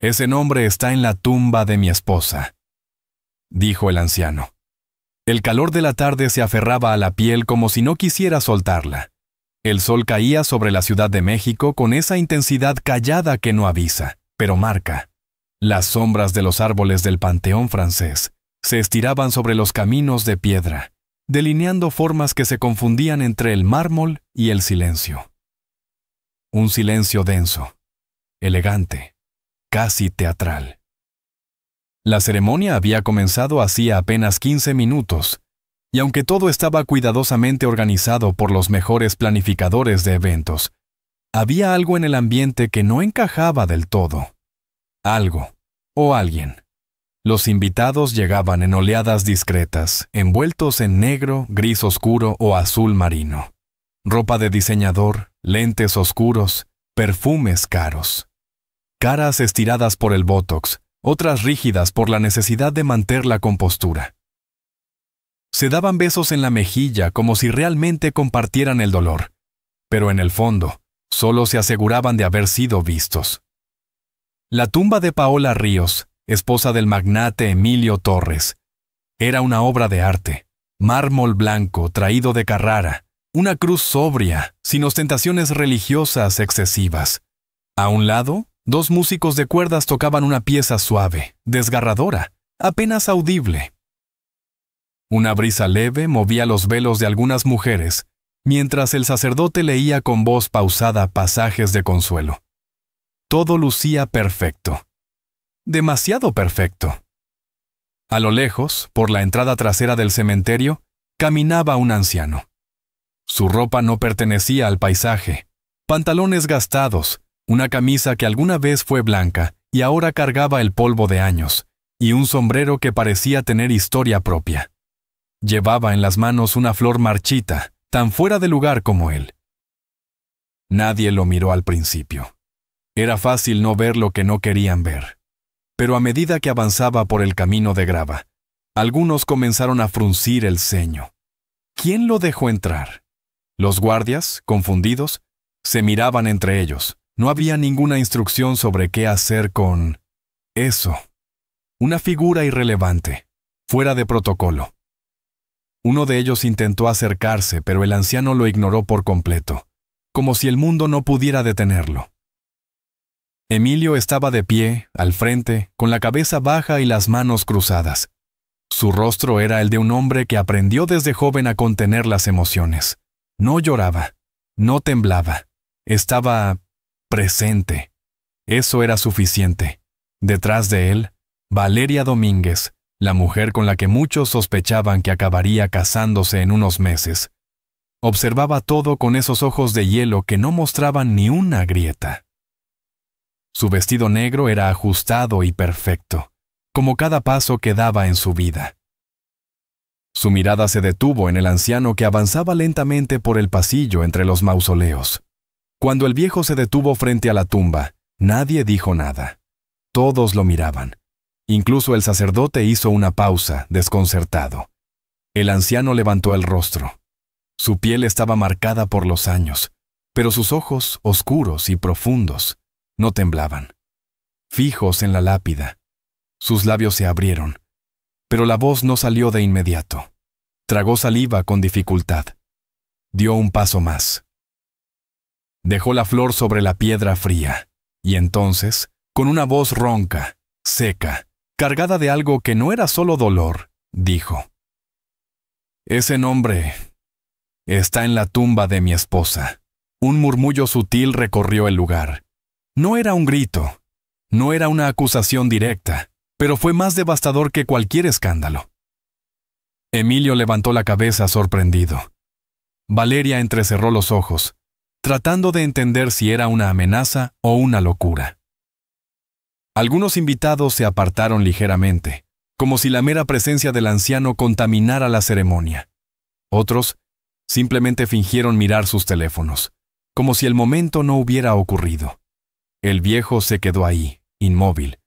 Ese nombre está en la tumba de mi esposa, dijo el anciano. El calor de la tarde se aferraba a la piel como si no quisiera soltarla. El sol caía sobre la Ciudad de México con esa intensidad callada que no avisa, pero marca. Las sombras de los árboles del Panteón francés se estiraban sobre los caminos de piedra, delineando formas que se confundían entre el mármol y el silencio. Un silencio denso, elegante, casi teatral. La ceremonia había comenzado hacía apenas 15 minutos, y aunque todo estaba cuidadosamente organizado por los mejores planificadores de eventos, había algo en el ambiente que no encajaba del todo. Algo, o alguien. Los invitados llegaban en oleadas discretas, envueltos en negro, gris oscuro o azul marino. Ropa de diseñador, lentes oscuros, perfumes caros. Caras estiradas por el botox, otras rígidas por la necesidad de mantener la compostura. Se daban besos en la mejilla como si realmente compartieran el dolor, pero en el fondo, solo se aseguraban de haber sido vistos. La tumba de Paola Ríos, esposa del magnate Emilio Torres, era una obra de arte, mármol blanco traído de Carrara, una cruz sobria, sin ostentaciones religiosas excesivas. A un lado, dos músicos de cuerdas tocaban una pieza suave, desgarradora, apenas audible. Una brisa leve movía los velos de algunas mujeres, mientras el sacerdote leía con voz pausada pasajes de consuelo. Todo lucía perfecto. Demasiado perfecto. A lo lejos, por la entrada trasera del cementerio, caminaba un anciano. Su ropa no pertenecía al paisaje. Pantalones gastados, una camisa que alguna vez fue blanca y ahora cargaba el polvo de años, y un sombrero que parecía tener historia propia. Llevaba en las manos una flor marchita, tan fuera de lugar como él. Nadie lo miró al principio. Era fácil no ver lo que no querían ver. Pero a medida que avanzaba por el camino de grava, algunos comenzaron a fruncir el ceño. ¿Quién lo dejó entrar? Los guardias, confundidos, se miraban entre ellos. No había ninguna instrucción sobre qué hacer con eso. Una figura irrelevante, fuera de protocolo. Uno de ellos intentó acercarse, pero el anciano lo ignoró por completo, como si el mundo no pudiera detenerlo. Emilio estaba de pie, al frente, con la cabeza baja y las manos cruzadas. Su rostro era el de un hombre que aprendió desde joven a contener las emociones. No lloraba, no temblaba, estaba presente. Eso era suficiente. Detrás de él, Valeria Domínguez, la mujer con la que muchos sospechaban que acabaría casándose en unos meses, observaba todo con esos ojos de hielo que no mostraban ni una grieta. Su vestido negro era ajustado y perfecto, como cada paso que daba en su vida. Su mirada se detuvo en el anciano que avanzaba lentamente por el pasillo entre los mausoleos. Cuando el viejo se detuvo frente a la tumba, nadie dijo nada. Todos lo miraban. Incluso el sacerdote hizo una pausa, desconcertado. El anciano levantó el rostro. Su piel estaba marcada por los años, pero sus ojos, oscuros y profundos, no temblaban. Fijos en la lápida, sus labios se abrieron, pero la voz no salió de inmediato. Tragó saliva con dificultad. Dio un paso más. Dejó la flor sobre la piedra fría, y entonces, con una voz ronca, seca, cargada de algo que no era solo dolor, dijo: «Ese nombre está en la tumba de mi esposa». Un murmullo sutil recorrió el lugar. No era un grito, no era una acusación directa, pero fue más devastador que cualquier escándalo. Emilio levantó la cabeza sorprendido. Valeria entrecerró los ojos, tratando de entender si era una amenaza o una locura. Algunos invitados se apartaron ligeramente, como si la mera presencia del anciano contaminara la ceremonia. Otros simplemente fingieron mirar sus teléfonos, como si el momento no hubiera ocurrido. El viejo se quedó ahí, inmóvil,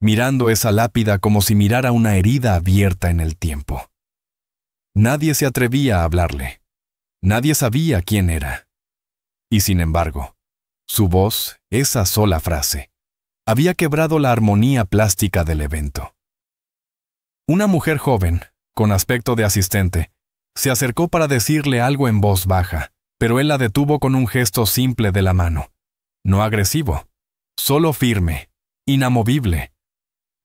mirando esa lápida como si mirara una herida abierta en el tiempo. Nadie se atrevía a hablarle. Nadie sabía quién era. Y sin embargo, su voz, esa sola frase, había quebrado la armonía plástica del evento. Una mujer joven, con aspecto de asistente, se acercó para decirle algo en voz baja, pero él la detuvo con un gesto simple de la mano. No agresivo, solo firme, inamovible.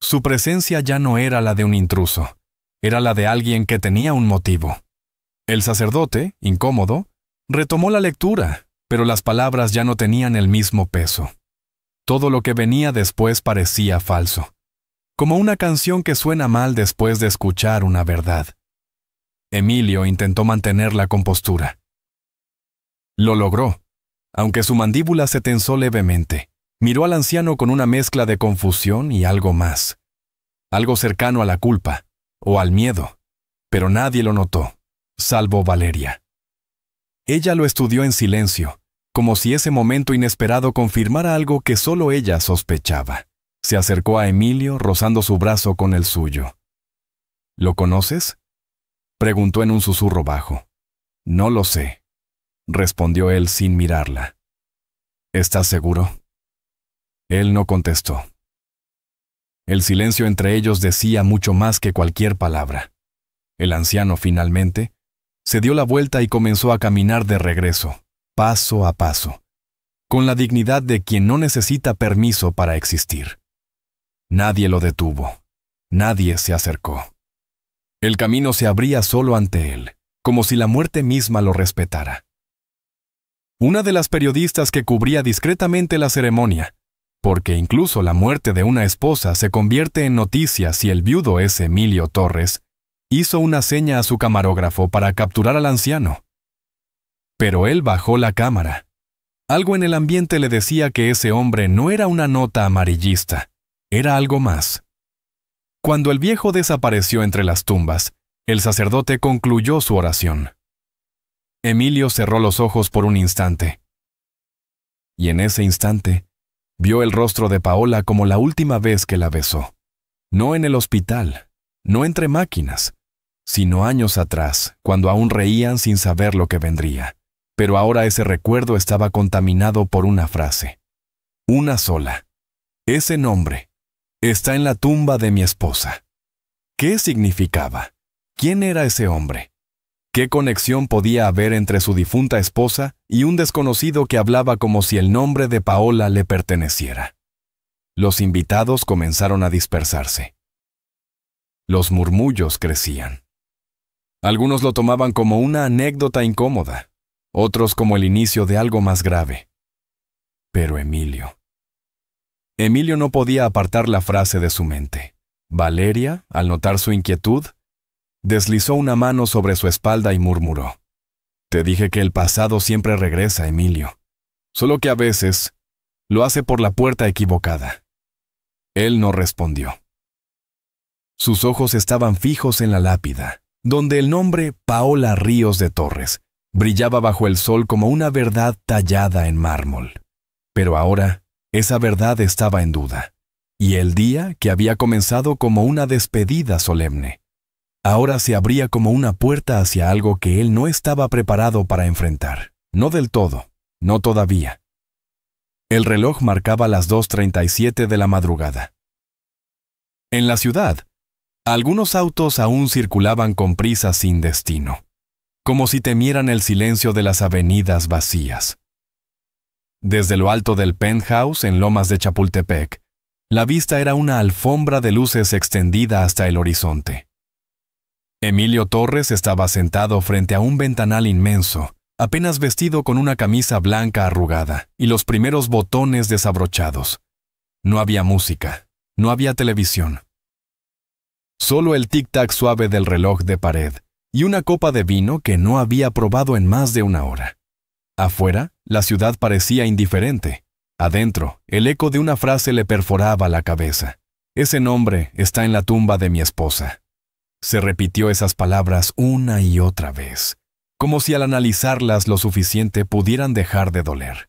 Su presencia ya no era la de un intruso, era la de alguien que tenía un motivo. El sacerdote, incómodo, retomó la lectura, pero las palabras ya no tenían el mismo peso. Todo lo que venía después parecía falso, como una canción que suena mal después de escuchar una verdad. Emilio intentó mantener la compostura. Lo logró, aunque su mandíbula se tensó levemente. Miró al anciano con una mezcla de confusión y algo más. Algo cercano a la culpa, o al miedo, pero nadie lo notó, salvo Valeria. Ella lo estudió en silencio, como si ese momento inesperado confirmara algo que solo ella sospechaba. Se acercó a Emilio, rozando su brazo con el suyo. ¿Lo conoces?, preguntó en un susurro bajo. No lo sé, respondió él sin mirarla. ¿Estás seguro? Él no contestó. El silencio entre ellos decía mucho más que cualquier palabra. El anciano, finalmente, se dio la vuelta y comenzó a caminar de regreso, paso a paso, con la dignidad de quien no necesita permiso para existir. Nadie lo detuvo. Nadie se acercó. El camino se abría solo ante él, como si la muerte misma lo respetara. Una de las periodistas que cubría discretamente la ceremonia, porque incluso la muerte de una esposa se convierte en noticia si el viudo es Emilio Torres, hizo una seña a su camarógrafo para capturar al anciano. Pero él bajó la cámara. Algo en el ambiente le decía que ese hombre no era una nota amarillista, era algo más. Cuando el viejo desapareció entre las tumbas, el sacerdote concluyó su oración. Emilio cerró los ojos por un instante. Y en ese instante, vio el rostro de Paola como la última vez que la besó. No en el hospital, no entre máquinas, sino años atrás, cuando aún reían sin saber lo que vendría. Pero ahora ese recuerdo estaba contaminado por una frase. Una sola. Ese nombre está en la tumba de mi esposa. ¿Qué significaba? ¿Quién era ese hombre? ¿Qué conexión podía haber entre su difunta esposa y un desconocido que hablaba como si el nombre de Paola le perteneciera? Los invitados comenzaron a dispersarse. Los murmullos crecían. Algunos lo tomaban como una anécdota incómoda, otros como el inicio de algo más grave. Pero Emilio no podía apartar la frase de su mente. Valeria, al notar su inquietud, deslizó una mano sobre su espalda y murmuró: «Te dije que el pasado siempre regresa, Emilio. Solo que a veces lo hace por la puerta equivocada». Él no respondió. Sus ojos estaban fijos en la lápida, donde el nombre Paola Ríos de Torres brillaba bajo el sol como una verdad tallada en mármol. Pero ahora, esa verdad estaba en duda, y el día, que había comenzado como una despedida solemne, ahora se abría como una puerta hacia algo que él no estaba preparado para enfrentar. No del todo, no todavía. El reloj marcaba las 2:37 de la madrugada. En la ciudad, algunos autos aún circulaban con prisa sin destino, como si temieran el silencio de las avenidas vacías. Desde lo alto del penthouse en Lomas de Chapultepec, la vista era una alfombra de luces extendida hasta el horizonte. Emilio Torres estaba sentado frente a un ventanal inmenso, apenas vestido con una camisa blanca arrugada y los primeros botones desabrochados. No había música, no había televisión. Solo el tic-tac suave del reloj de pared y una copa de vino que no había probado en más de una hora. Afuera, la ciudad parecía indiferente. Adentro, el eco de una frase le perforaba la cabeza. Ese nombre está en la tumba de mi esposa. Se repitió esas palabras una y otra vez, como si al analizarlas lo suficiente pudieran dejar de doler.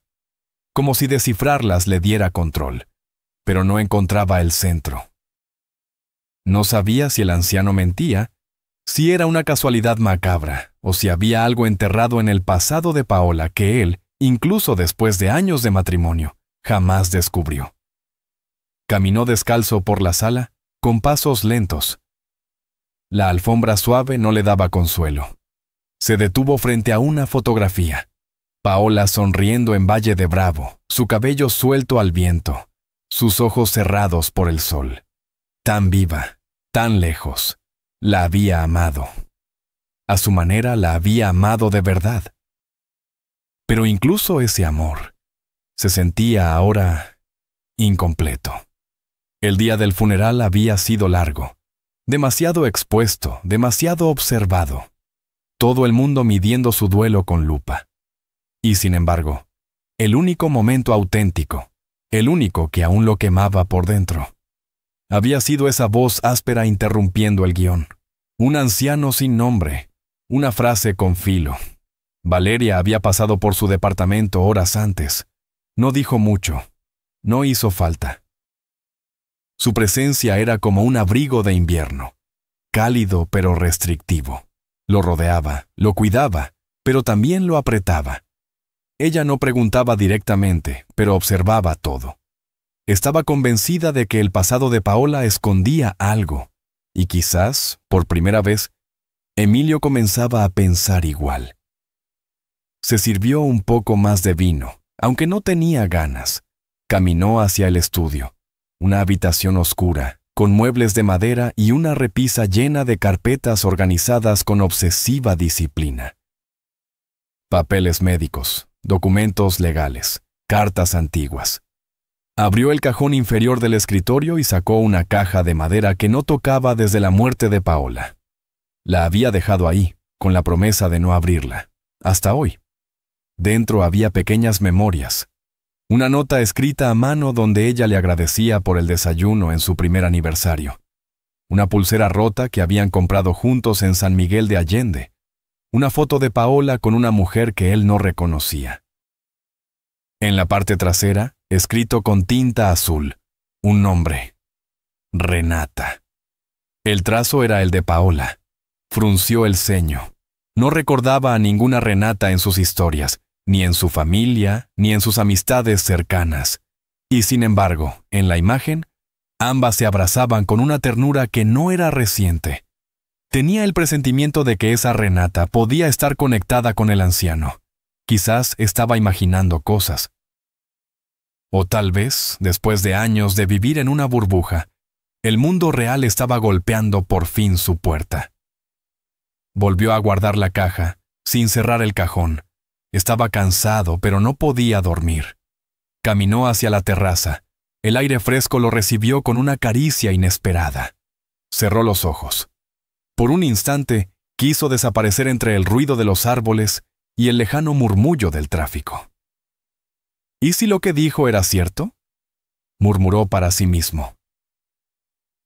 Como si descifrarlas le diera control, pero no encontraba el centro. No sabía si el anciano mentía, si era una casualidad macabra, o si había algo enterrado en el pasado de Paola que él, incluso después de años de matrimonio, jamás descubrió. Caminó descalzo por la sala, con pasos lentos. La alfombra suave no le daba consuelo. Se detuvo frente a una fotografía. Paola sonriendo en Valle de Bravo, su cabello suelto al viento, sus ojos cerrados por el sol. Tan viva, tan lejos. La había amado. A su manera la había amado de verdad. Pero incluso ese amor se sentía ahora incompleto. El día del funeral había sido largo, demasiado expuesto, demasiado observado. Todo el mundo midiendo su duelo con lupa. Y sin embargo, el único momento auténtico, el único que aún lo quemaba por dentro, había sido esa voz áspera interrumpiendo el guión. Un anciano sin nombre, una frase con filo. Valeria había pasado por su departamento horas antes. No dijo mucho. No hizo falta. Su presencia era como un abrigo de invierno, cálido pero restrictivo. Lo rodeaba, lo cuidaba, pero también lo apretaba. Ella no preguntaba directamente, pero observaba todo. Estaba convencida de que el pasado de Paola escondía algo, y quizás, por primera vez, Emilio comenzaba a pensar igual. Se sirvió un poco más de vino, aunque no tenía ganas. Caminó hacia el estudio, una habitación oscura, con muebles de madera y una repisa llena de carpetas organizadas con obsesiva disciplina. Papeles médicos, documentos legales, cartas antiguas. Abrió el cajón inferior del escritorio y sacó una caja de madera que no tocaba desde la muerte de Paola. La había dejado ahí, con la promesa de no abrirla, hasta hoy. Dentro había pequeñas memorias. Una nota escrita a mano donde ella le agradecía por el desayuno en su primer aniversario. Una pulsera rota que habían comprado juntos en San Miguel de Allende. Una foto de Paola con una mujer que él no reconocía. En la parte trasera, escrito con tinta azul, un nombre. Renata. El trazo era el de Paola. Frunció el ceño. No recordaba a ninguna Renata en sus historias, ni en su familia, ni en sus amistades cercanas. Y sin embargo, en la imagen, ambas se abrazaban con una ternura que no era reciente. Tenía el presentimiento de que esa Renata podía estar conectada con el anciano. Quizás estaba imaginando cosas. O tal vez, después de años de vivir en una burbuja, el mundo real estaba golpeando por fin su puerta. Volvió a guardar la caja, sin cerrar el cajón. Estaba cansado, pero no podía dormir. Caminó hacia la terraza. El aire fresco lo recibió con una caricia inesperada. Cerró los ojos. Por un instante, quiso desaparecer entre el ruido de los árboles y el lejano murmullo del tráfico. ¿Y si lo que dijo era cierto?, murmuró para sí mismo.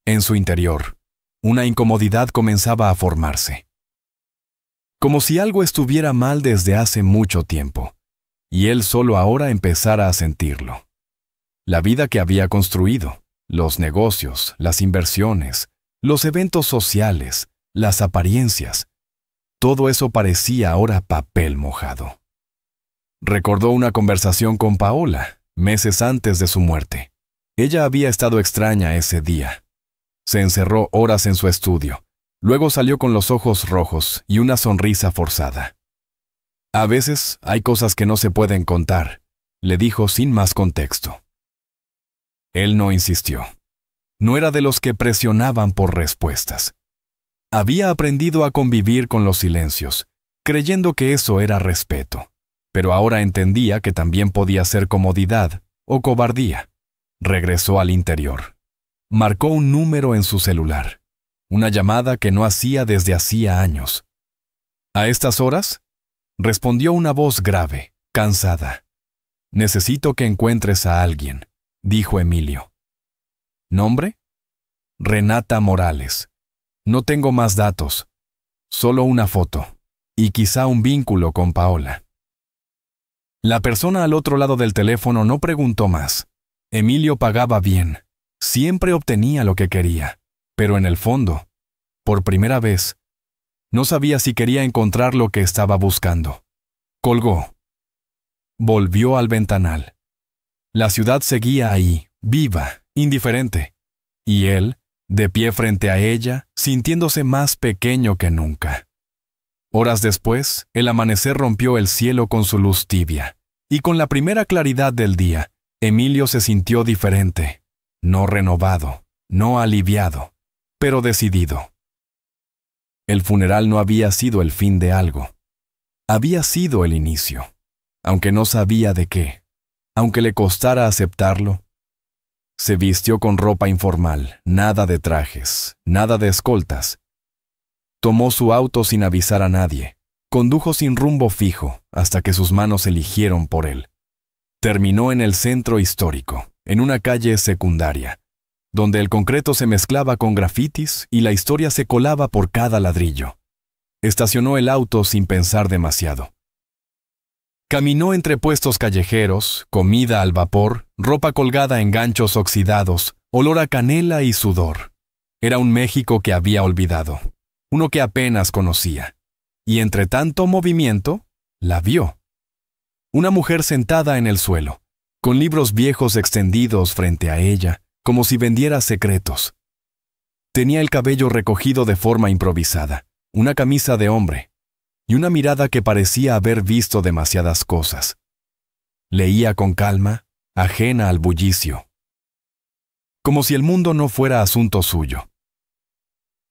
En su interior, una incomodidad comenzaba a formarse. Como si algo estuviera mal desde hace mucho tiempo, y él solo ahora empezara a sentirlo. La vida que había construido, los negocios, las inversiones, los eventos sociales, las apariencias, todo eso parecía ahora papel mojado. Recordó una conversación con Paola, meses antes de su muerte. Ella había estado extraña ese día. Se encerró horas en su estudio. Luego salió con los ojos rojos y una sonrisa forzada. A veces hay cosas que no se pueden contar, le dijo sin más contexto. Él no insistió. No era de los que presionaban por respuestas. Había aprendido a convivir con los silencios, creyendo que eso era respeto, pero ahora entendía que también podía ser comodidad o cobardía. Regresó al interior. Marcó un número en su celular. Una llamada que no hacía desde hacía años. ¿A estas horas? Respondió una voz grave, cansada. Necesito que encuentres a alguien, dijo Emilio. ¿Nombre? Renata Morales. No tengo más datos. Solo una foto. Y quizá un vínculo con Paola. La persona al otro lado del teléfono no preguntó más. Emilio pagaba bien. Siempre obtenía lo que quería. Pero en el fondo, por primera vez, no sabía si quería encontrar lo que estaba buscando. Colgó. Volvió al ventanal. La ciudad seguía ahí, viva, indiferente, y él, de pie frente a ella, sintiéndose más pequeño que nunca. Horas después, el amanecer rompió el cielo con su luz tibia, y con la primera claridad del día, Emilio se sintió diferente, no renovado, no aliviado, pero decidido. El funeral no había sido el fin de algo. Había sido el inicio, aunque no sabía de qué, aunque le costara aceptarlo. Se vistió con ropa informal, nada de trajes, nada de escoltas. Tomó su auto sin avisar a nadie, condujo sin rumbo fijo hasta que sus manos eligieron por él. Terminó en el centro histórico, en una calle secundaria, donde el concreto se mezclaba con grafitis y la historia se colaba por cada ladrillo. Estacionó el auto sin pensar demasiado. Caminó entre puestos callejeros, comida al vapor, ropa colgada en ganchos oxidados, olor a canela y sudor. Era un México que había olvidado, uno que apenas conocía. Y entre tanto movimiento, la vio. Una mujer sentada en el suelo, con libros viejos extendidos frente a ella, como si vendiera secretos. Tenía el cabello recogido de forma improvisada, una camisa de hombre, y una mirada que parecía haber visto demasiadas cosas. Leía con calma, ajena al bullicio, como si el mundo no fuera asunto suyo.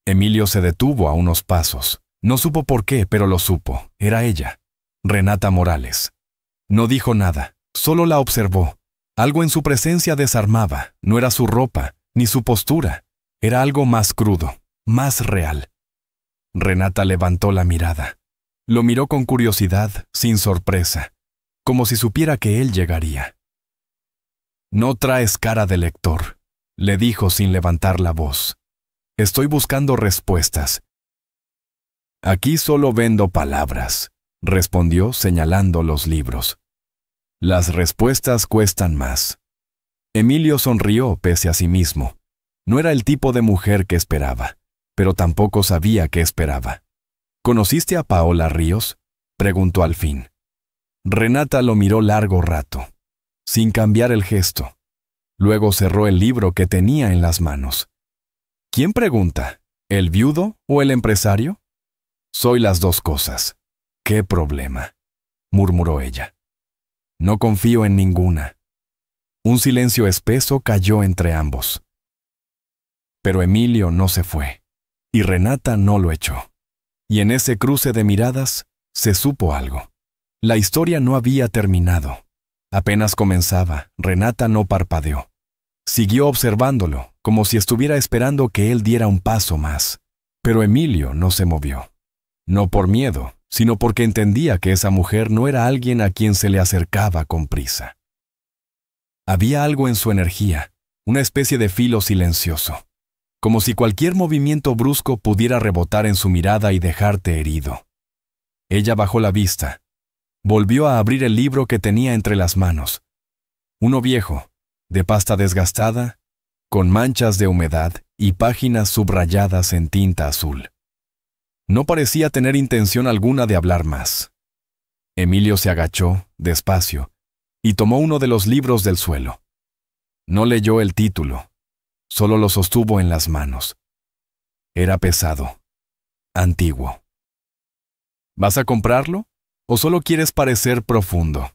Emilio se detuvo a unos pasos. No supo por qué, pero lo supo. Era ella, Renata Morales. No dijo nada, solo la observó. Algo en su presencia desarmaba. No era su ropa, ni su postura. Era algo más crudo, más real. Renata levantó la mirada. Lo miró con curiosidad, sin sorpresa, como si supiera que él llegaría. «No traes cara de lector», le dijo sin levantar la voz. «Estoy buscando respuestas». «Aquí solo vendo palabras», respondió señalando los libros. «Las respuestas cuestan más». Emilio sonrió pese a sí mismo. No era el tipo de mujer que esperaba, pero tampoco sabía qué esperaba. «¿Conociste a Paola Ríos?», preguntó al fin. Renata lo miró largo rato, sin cambiar el gesto. Luego cerró el libro que tenía en las manos. «¿Quién pregunta? ¿El viudo o el empresario?» «Soy las dos cosas». «¿Qué problema?», murmuró ella. «No confío en ninguna». Un silencio espeso cayó entre ambos. Pero Emilio no se fue, y Renata no lo echó. Y en ese cruce de miradas se supo algo. La historia no había terminado. Apenas comenzaba, Renata no parpadeó. Siguió observándolo, como si estuviera esperando que él diera un paso más. Pero Emilio no se movió. No por miedo, sino porque entendía que esa mujer no era alguien a quien se le acercaba con prisa. Había algo en su energía, una especie de filo silencioso, como si cualquier movimiento brusco pudiera rebotar en su mirada y dejarte herido. Ella bajó la vista. Volvió a abrir el libro que tenía entre las manos. Uno viejo, de pasta desgastada, con manchas de humedad y páginas subrayadas en tinta azul. No parecía tener intención alguna de hablar más. Emilio se agachó, despacio, y tomó uno de los libros del suelo. No leyó el título, solo lo sostuvo en las manos. Era pesado, antiguo. ¿Vas a comprarlo o solo quieres parecer profundo?,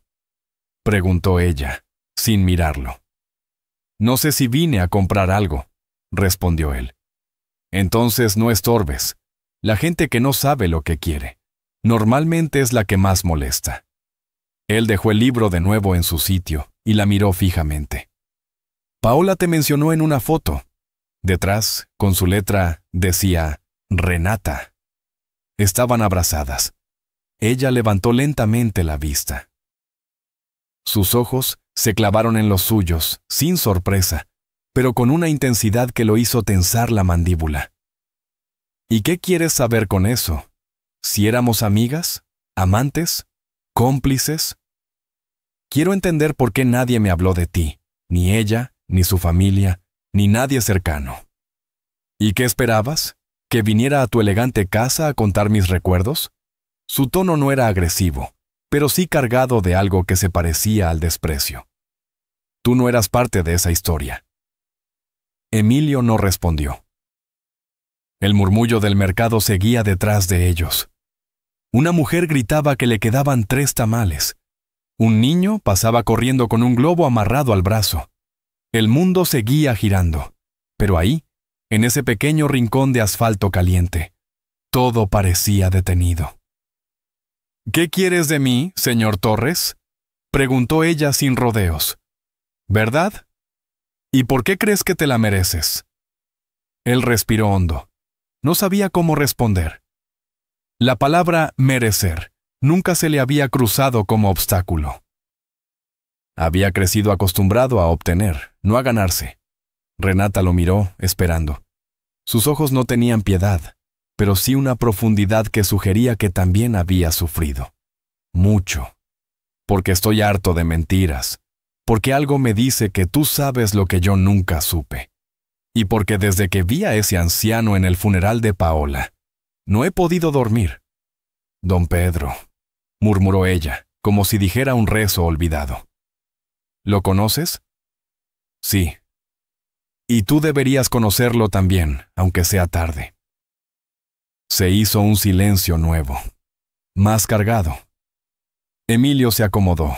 preguntó ella, sin mirarlo. «No sé si vine a comprar algo», respondió él. «Entonces no estorbes. La gente que no sabe lo que quiere, normalmente es la que más molesta». Él dejó el libro de nuevo en su sitio y la miró fijamente. «Paola te mencionó en una foto». Detrás, con su letra, decía Renata. Estaban abrazadas. Ella levantó lentamente la vista. Sus ojos se clavaron en los suyos, sin sorpresa, pero con una intensidad que lo hizo tensar la mandíbula. «¿Y qué quieres saber con eso? ¿Si éramos amigas? ¿Amantes? ¿Cómplices? Quiero entender por qué nadie me habló de ti, ni ella, ni su familia, ni nadie cercano». «¿Y qué esperabas? ¿Que viniera a tu elegante casa a contar mis recuerdos?» Su tono no era agresivo, pero sí cargado de algo que se parecía al desprecio. «Tú no eras parte de esa historia». Emilio no respondió. El murmullo del mercado seguía detrás de ellos. Una mujer gritaba que le quedaban 3 tamales. Un niño pasaba corriendo con un globo amarrado al brazo. El mundo seguía girando, pero ahí, en ese pequeño rincón de asfalto caliente, todo parecía detenido. «¿Qué quieres de mí, señor Torres?», preguntó ella sin rodeos. «¿Verdad? ¿Y por qué crees que te la mereces?». Él respiró hondo. No sabía cómo responder. La palabra merecer nunca se le había cruzado como obstáculo. Había crecido acostumbrado a obtener, no a ganarse. Renata lo miró, esperando. Sus ojos no tenían piedad, pero sí una profundidad que sugería que también había sufrido. Mucho. Porque estoy harto de mentiras. Porque algo me dice que tú sabes lo que yo nunca supe. Y porque desde que vi a ese anciano en el funeral de Paola, no he podido dormir. Don Pedro, murmuró ella, como si dijera un rezo olvidado. ¿Lo conoces? Sí. Y tú deberías conocerlo también, aunque sea tarde. Se hizo un silencio nuevo, más cargado. Emilio se acomodó,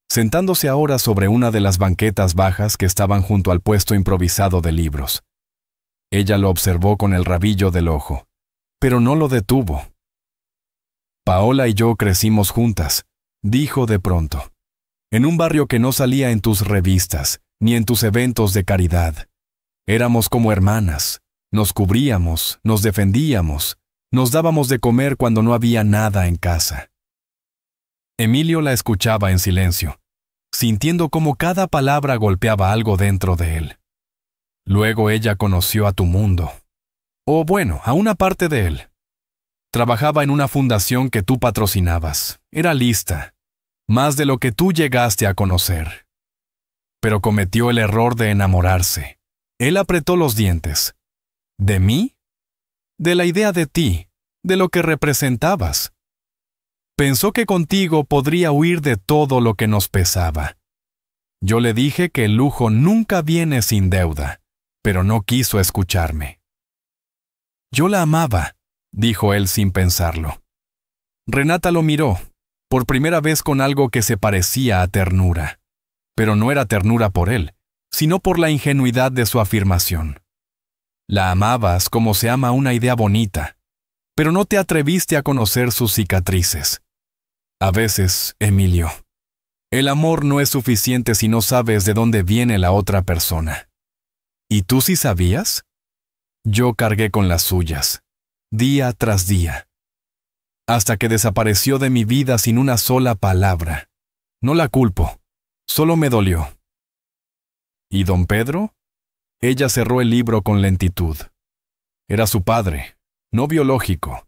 sentándose ahora sobre una de las banquetas bajas que estaban junto al puesto improvisado de libros. Ella lo observó con el rabillo del ojo, pero no lo detuvo. Paola y yo crecimos juntas, dijo de pronto, en un barrio que no salía en tus revistas, ni en tus eventos de caridad. Éramos como hermanas, nos cubríamos, nos defendíamos, nos dábamos de comer cuando no había nada en casa. Emilio la escuchaba en silencio, sintiendo cómo cada palabra golpeaba algo dentro de él. Luego ella conoció a tu mundo. O bueno, a una parte de él. Trabajaba en una fundación que tú patrocinabas. Era lista. Más de lo que tú llegaste a conocer. Pero cometió el error de enamorarse. Él apretó los dientes. ¿De mí? De la idea de ti, de lo que representabas. Pensó que contigo podría huir de todo lo que nos pesaba. Yo le dije que el lujo nunca viene sin deuda, pero no quiso escucharme. Yo la amaba, dijo él sin pensarlo. Renata lo miró, por primera vez con algo que se parecía a ternura. Pero no era ternura por él, sino por la ingenuidad de su afirmación. La amabas como se ama una idea bonita, pero no te atreviste a conocer sus cicatrices. A veces, Emilio, el amor no es suficiente si no sabes de dónde viene la otra persona. ¿Y tú sí sabías? Yo cargué con las suyas, día tras día, hasta que desapareció de mi vida sin una sola palabra. No la culpo, solo me dolió. ¿Y don Pedro? Ella cerró el libro con lentitud. Era su padre, no biológico,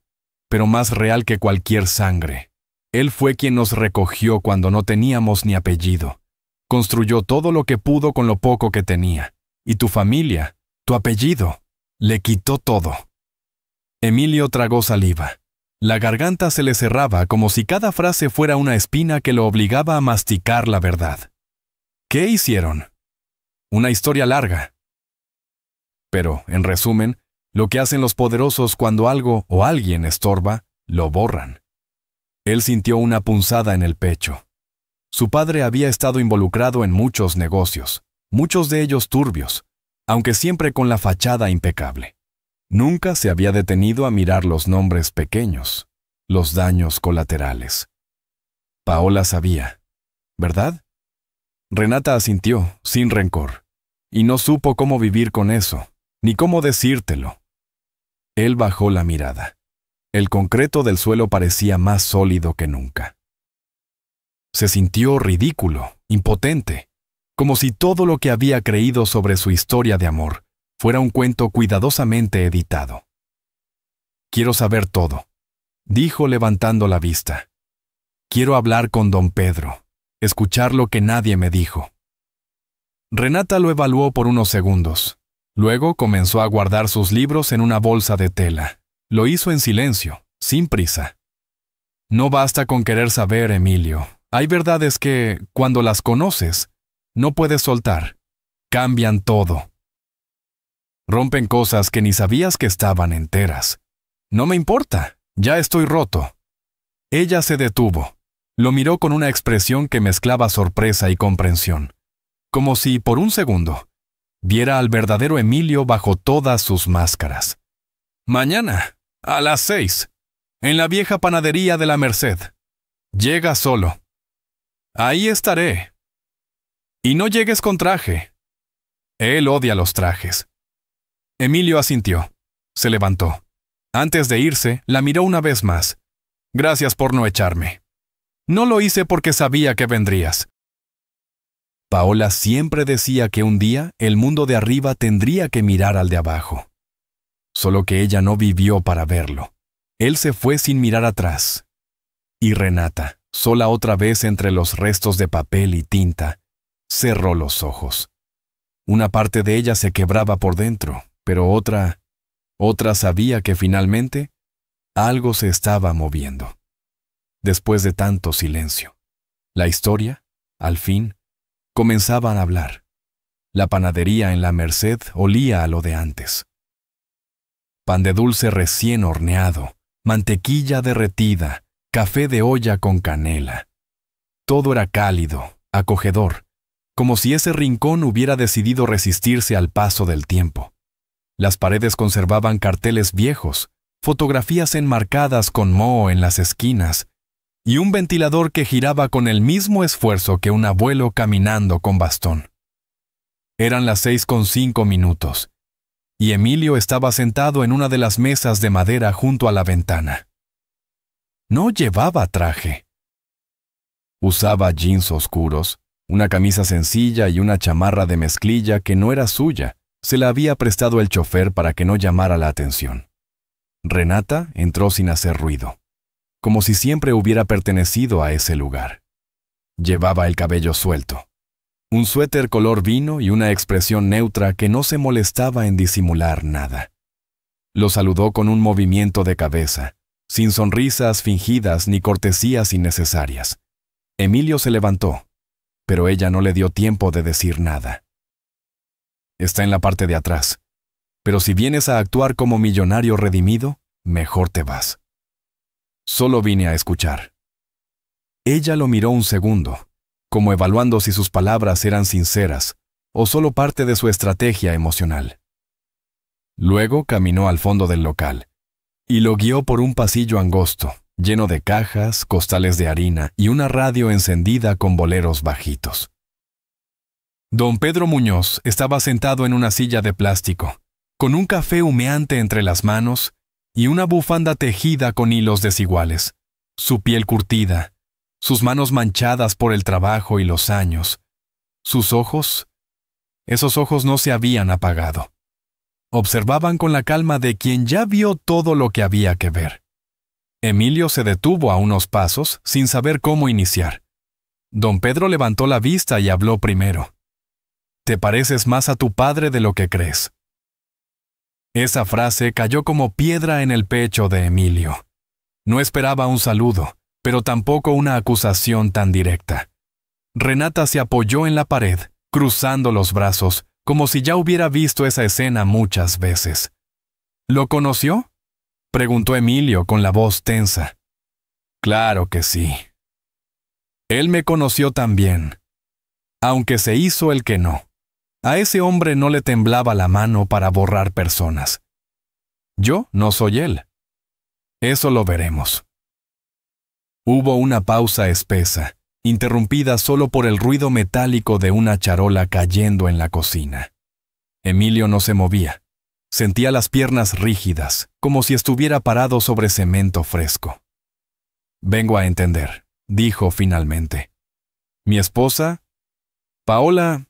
pero más real que cualquier sangre. Él fue quien nos recogió cuando no teníamos ni apellido. Construyó todo lo que pudo con lo poco que tenía. Y tu familia, tu apellido, le quitó todo. Emilio tragó saliva. La garganta se le cerraba como si cada frase fuera una espina que lo obligaba a masticar la verdad. ¿Qué hicieron? Una historia larga. Pero, en resumen, lo que hacen los poderosos cuando algo o alguien estorba, lo borran. Él sintió una punzada en el pecho. Su padre había estado involucrado en muchos negocios, muchos de ellos turbios, aunque siempre con la fachada impecable. Nunca se había detenido a mirar los nombres pequeños, los daños colaterales. Paola sabía, ¿verdad? Renata asintió, sin rencor, y no supo cómo vivir con eso, ni cómo decírtelo. Él bajó la mirada. El concreto del suelo parecía más sólido que nunca. Se sintió ridículo, impotente, como si todo lo que había creído sobre su historia de amor fuera un cuento cuidadosamente editado. Quiero saber todo, dijo levantando la vista. Quiero hablar con don Pedro, escuchar lo que nadie me dijo. Renata lo evaluó por unos segundos. Luego comenzó a guardar sus libros en una bolsa de tela. Lo hizo en silencio, sin prisa. No basta con querer saber, Emilio. Hay verdades que, cuando las conoces, no puedes soltar. Cambian todo. Rompen cosas que ni sabías que estaban enteras. No me importa, ya estoy roto. Ella se detuvo. Lo miró con una expresión que mezclaba sorpresa y comprensión, como si, por un segundo, viera al verdadero Emilio bajo todas sus máscaras. Mañana, a las 6, en la vieja panadería de la Merced. Llega solo. Ahí estaré. Y no llegues con traje. Él odia los trajes. Emilio asintió. Se levantó. Antes de irse, la miró una vez más. Gracias por no echarme. No lo hice porque sabía que vendrías. Paola siempre decía que un día el mundo de arriba tendría que mirar al de abajo. Solo que ella no vivió para verlo. Él se fue sin mirar atrás. Y Renata, sola otra vez entre los restos de papel y tinta, cerró los ojos. Una parte de ella se quebraba por dentro, pero otra sabía que finalmente algo se estaba moviendo. Después de tanto silencio, la historia, al fin, comenzaba a hablar. La panadería en la Merced olía a lo de antes. Pan de dulce recién horneado, mantequilla derretida, café de olla con canela. Todo era cálido, acogedor, como si ese rincón hubiera decidido resistirse al paso del tiempo. Las paredes conservaban carteles viejos, fotografías enmarcadas con moho en las esquinas, y un ventilador que giraba con el mismo esfuerzo que un abuelo caminando con bastón. Eran las 6:05, y Emilio estaba sentado en una de las mesas de madera junto a la ventana. No llevaba traje. Usaba jeans oscuros, una camisa sencilla y una chamarra de mezclilla que no era suya. Se la había prestado el chofer para que no llamara la atención. Renata entró sin hacer ruido, como si siempre hubiera pertenecido a ese lugar. Llevaba el cabello suelto, un suéter color vino y una expresión neutra que no se molestaba en disimular nada. Lo saludó con un movimiento de cabeza, sin sonrisas fingidas ni cortesías innecesarias. Emilio se levantó, pero ella no le dio tiempo de decir nada. Está en la parte de atrás, pero si vienes a actuar como millonario redimido, mejor te vas. Solo vine a escuchar. Ella lo miró un segundo, como evaluando si sus palabras eran sinceras o solo parte de su estrategia emocional. Luego caminó al fondo del local y lo guió por un pasillo angosto, lleno de cajas, costales de harina y una radio encendida con boleros bajitos. Don Pedro Muñoz estaba sentado en una silla de plástico, con un café humeante entre las manos y una bufanda tejida con hilos desiguales, su piel curtida, sus manos manchadas por el trabajo y los años. Sus ojos, esos ojos no se habían apagado. Observaban con la calma de quien ya vio todo lo que había que ver. Emilio se detuvo a unos pasos sin saber cómo iniciar. Don Pedro levantó la vista y habló primero. Te pareces más a tu padre de lo que crees. Esa frase cayó como piedra en el pecho de Emilio. No esperaba un saludo, pero tampoco una acusación tan directa. Renata se apoyó en la pared, cruzando los brazos, como si ya hubiera visto esa escena muchas veces. ¿Lo conoció?, preguntó Emilio con la voz tensa. Claro que sí. Él me conoció también, aunque se hizo el que no. A ese hombre no le temblaba la mano para borrar personas. Yo no soy él. Eso lo veremos. Hubo una pausa espesa, interrumpida solo por el ruido metálico de una charola cayendo en la cocina. Emilio no se movía. Sentía las piernas rígidas, como si estuviera parado sobre cemento fresco. Vengo a entender, dijo finalmente. Mi esposa, Paola,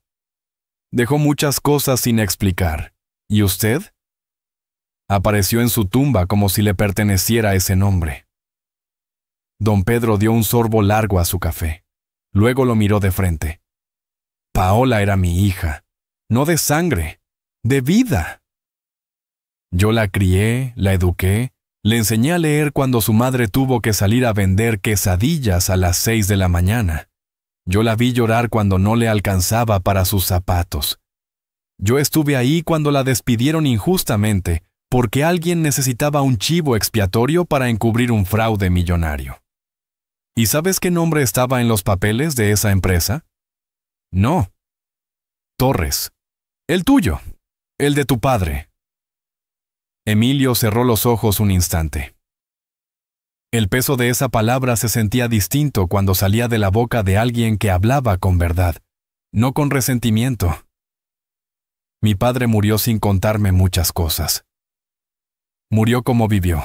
dejó muchas cosas sin explicar. ¿Y usted? Apareció en su tumba como si le perteneciera ese nombre. Don Pedro dio un sorbo largo a su café. Luego lo miró de frente. Paola era mi hija, no de sangre, de vida. Yo la crié, la eduqué, le enseñé a leer cuando su madre tuvo que salir a vender quesadillas a las 6 de la mañana. Yo la vi llorar cuando no le alcanzaba para sus zapatos. Yo estuve ahí cuando la despidieron injustamente porque alguien necesitaba un chivo expiatorio para encubrir un fraude millonario. ¿Y sabes qué nombre estaba en los papeles de esa empresa? No. Torres. El tuyo. El de tu padre. Emilio cerró los ojos un instante. El peso de esa palabra se sentía distinto cuando salía de la boca de alguien que hablaba con verdad, no con resentimiento. Mi padre murió sin contarme muchas cosas. Murió como vivió,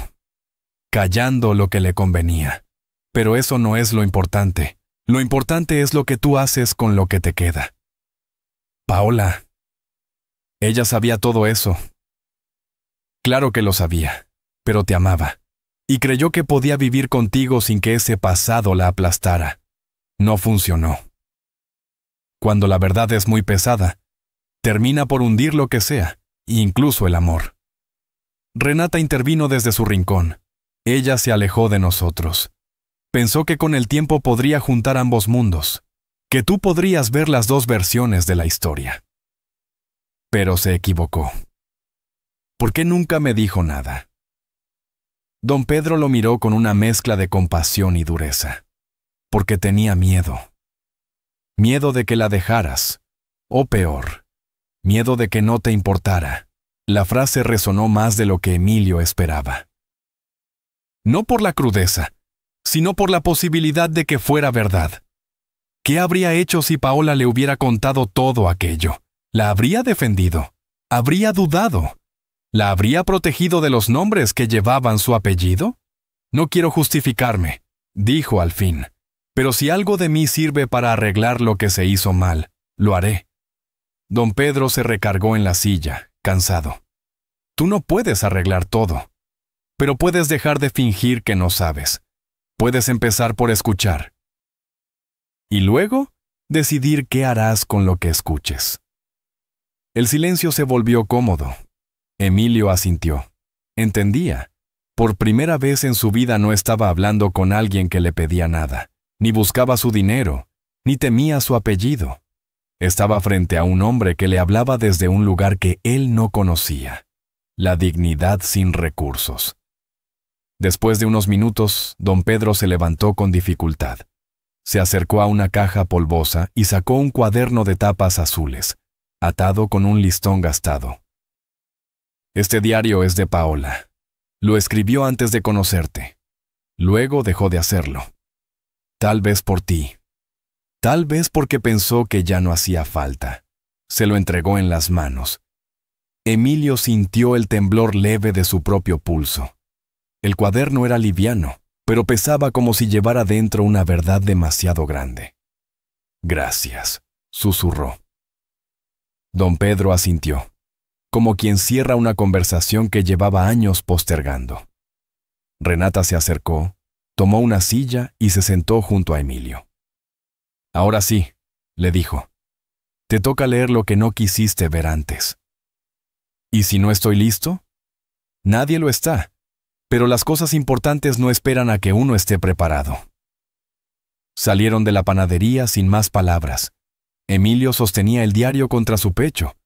callando lo que le convenía. Pero eso no es lo importante. Lo importante es lo que tú haces con lo que te queda. Paola. Ella sabía todo eso. Claro que lo sabía, pero te amaba. Y creyó que podía vivir contigo sin que ese pasado la aplastara. No funcionó. Cuando la verdad es muy pesada, termina por hundir lo que sea, incluso el amor. Renata intervino desde su rincón. Ella se alejó de nosotros. Pensó que con el tiempo podría juntar ambos mundos, que tú podrías ver las dos versiones de la historia. Pero se equivocó. ¿Por qué nunca me dijo nada? Don Pedro lo miró con una mezcla de compasión y dureza. Porque tenía miedo. Miedo de que la dejaras. O peor, miedo de que no te importara. La frase resonó más de lo que Emilio esperaba. No por la crudeza, sino por la posibilidad de que fuera verdad. ¿Qué habría hecho si Paola le hubiera contado todo aquello? ¿La habría defendido? ¿Habría dudado? ¿La habría protegido de los nombres que llevaban su apellido? No quiero justificarme, dijo al fin, pero si algo de mí sirve para arreglar lo que se hizo mal, lo haré. Don Pedro se recargó en la silla, cansado. Tú no puedes arreglar todo, pero puedes dejar de fingir que no sabes. Puedes empezar por escuchar. Y luego, decidir qué harás con lo que escuches. El silencio se volvió cómodo. Emilio asintió. Entendía. Por primera vez en su vida no estaba hablando con alguien que le pedía nada, ni buscaba su dinero, ni temía su apellido. Estaba frente a un hombre que le hablaba desde un lugar que él no conocía. La dignidad sin recursos. Después de unos minutos, don Pedro se levantó con dificultad. Se acercó a una caja polvosa y sacó un cuaderno de tapas azules, atado con un listón gastado. Este diario es de Paola. Lo escribió antes de conocerte. Luego dejó de hacerlo. Tal vez por ti. Tal vez porque pensó que ya no hacía falta. Se lo entregó en las manos. Emilio sintió el temblor leve de su propio pulso. El cuaderno era liviano, pero pesaba como si llevara dentro una verdad demasiado grande. Gracias, susurró. Don Pedro asintió, como quien cierra una conversación que llevaba años postergando. Renata se acercó, tomó una silla y se sentó junto a Emilio. Ahora sí, le dijo, te toca leer lo que no quisiste ver antes. ¿Y si no estoy listo? Nadie lo está, pero las cosas importantes no esperan a que uno esté preparado. Salieron de la panadería sin más palabras. Emilio sostenía el diario contra su pecho,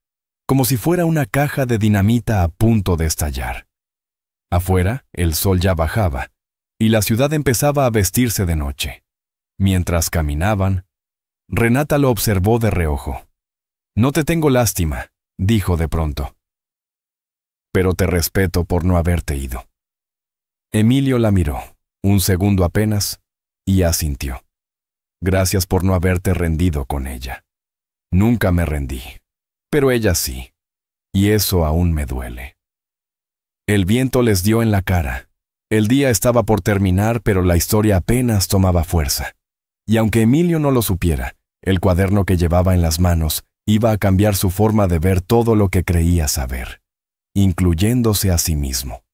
como si fuera una caja de dinamita a punto de estallar. Afuera, el sol ya bajaba, y la ciudad empezaba a vestirse de noche. Mientras caminaban, Renata lo observó de reojo. No te tengo lástima, dijo de pronto. Pero te respeto por no haberte ido. Emilio la miró, un segundo apenas, y asintió. Gracias por no haberte rendido con ella. Nunca me rendí, pero ella sí, y eso aún me duele. El viento les dio en la cara. El día estaba por terminar, pero la historia apenas tomaba fuerza. Y aunque Emilio no lo supiera, el cuaderno que llevaba en las manos iba a cambiar su forma de ver todo lo que creía saber, incluyéndose a sí mismo.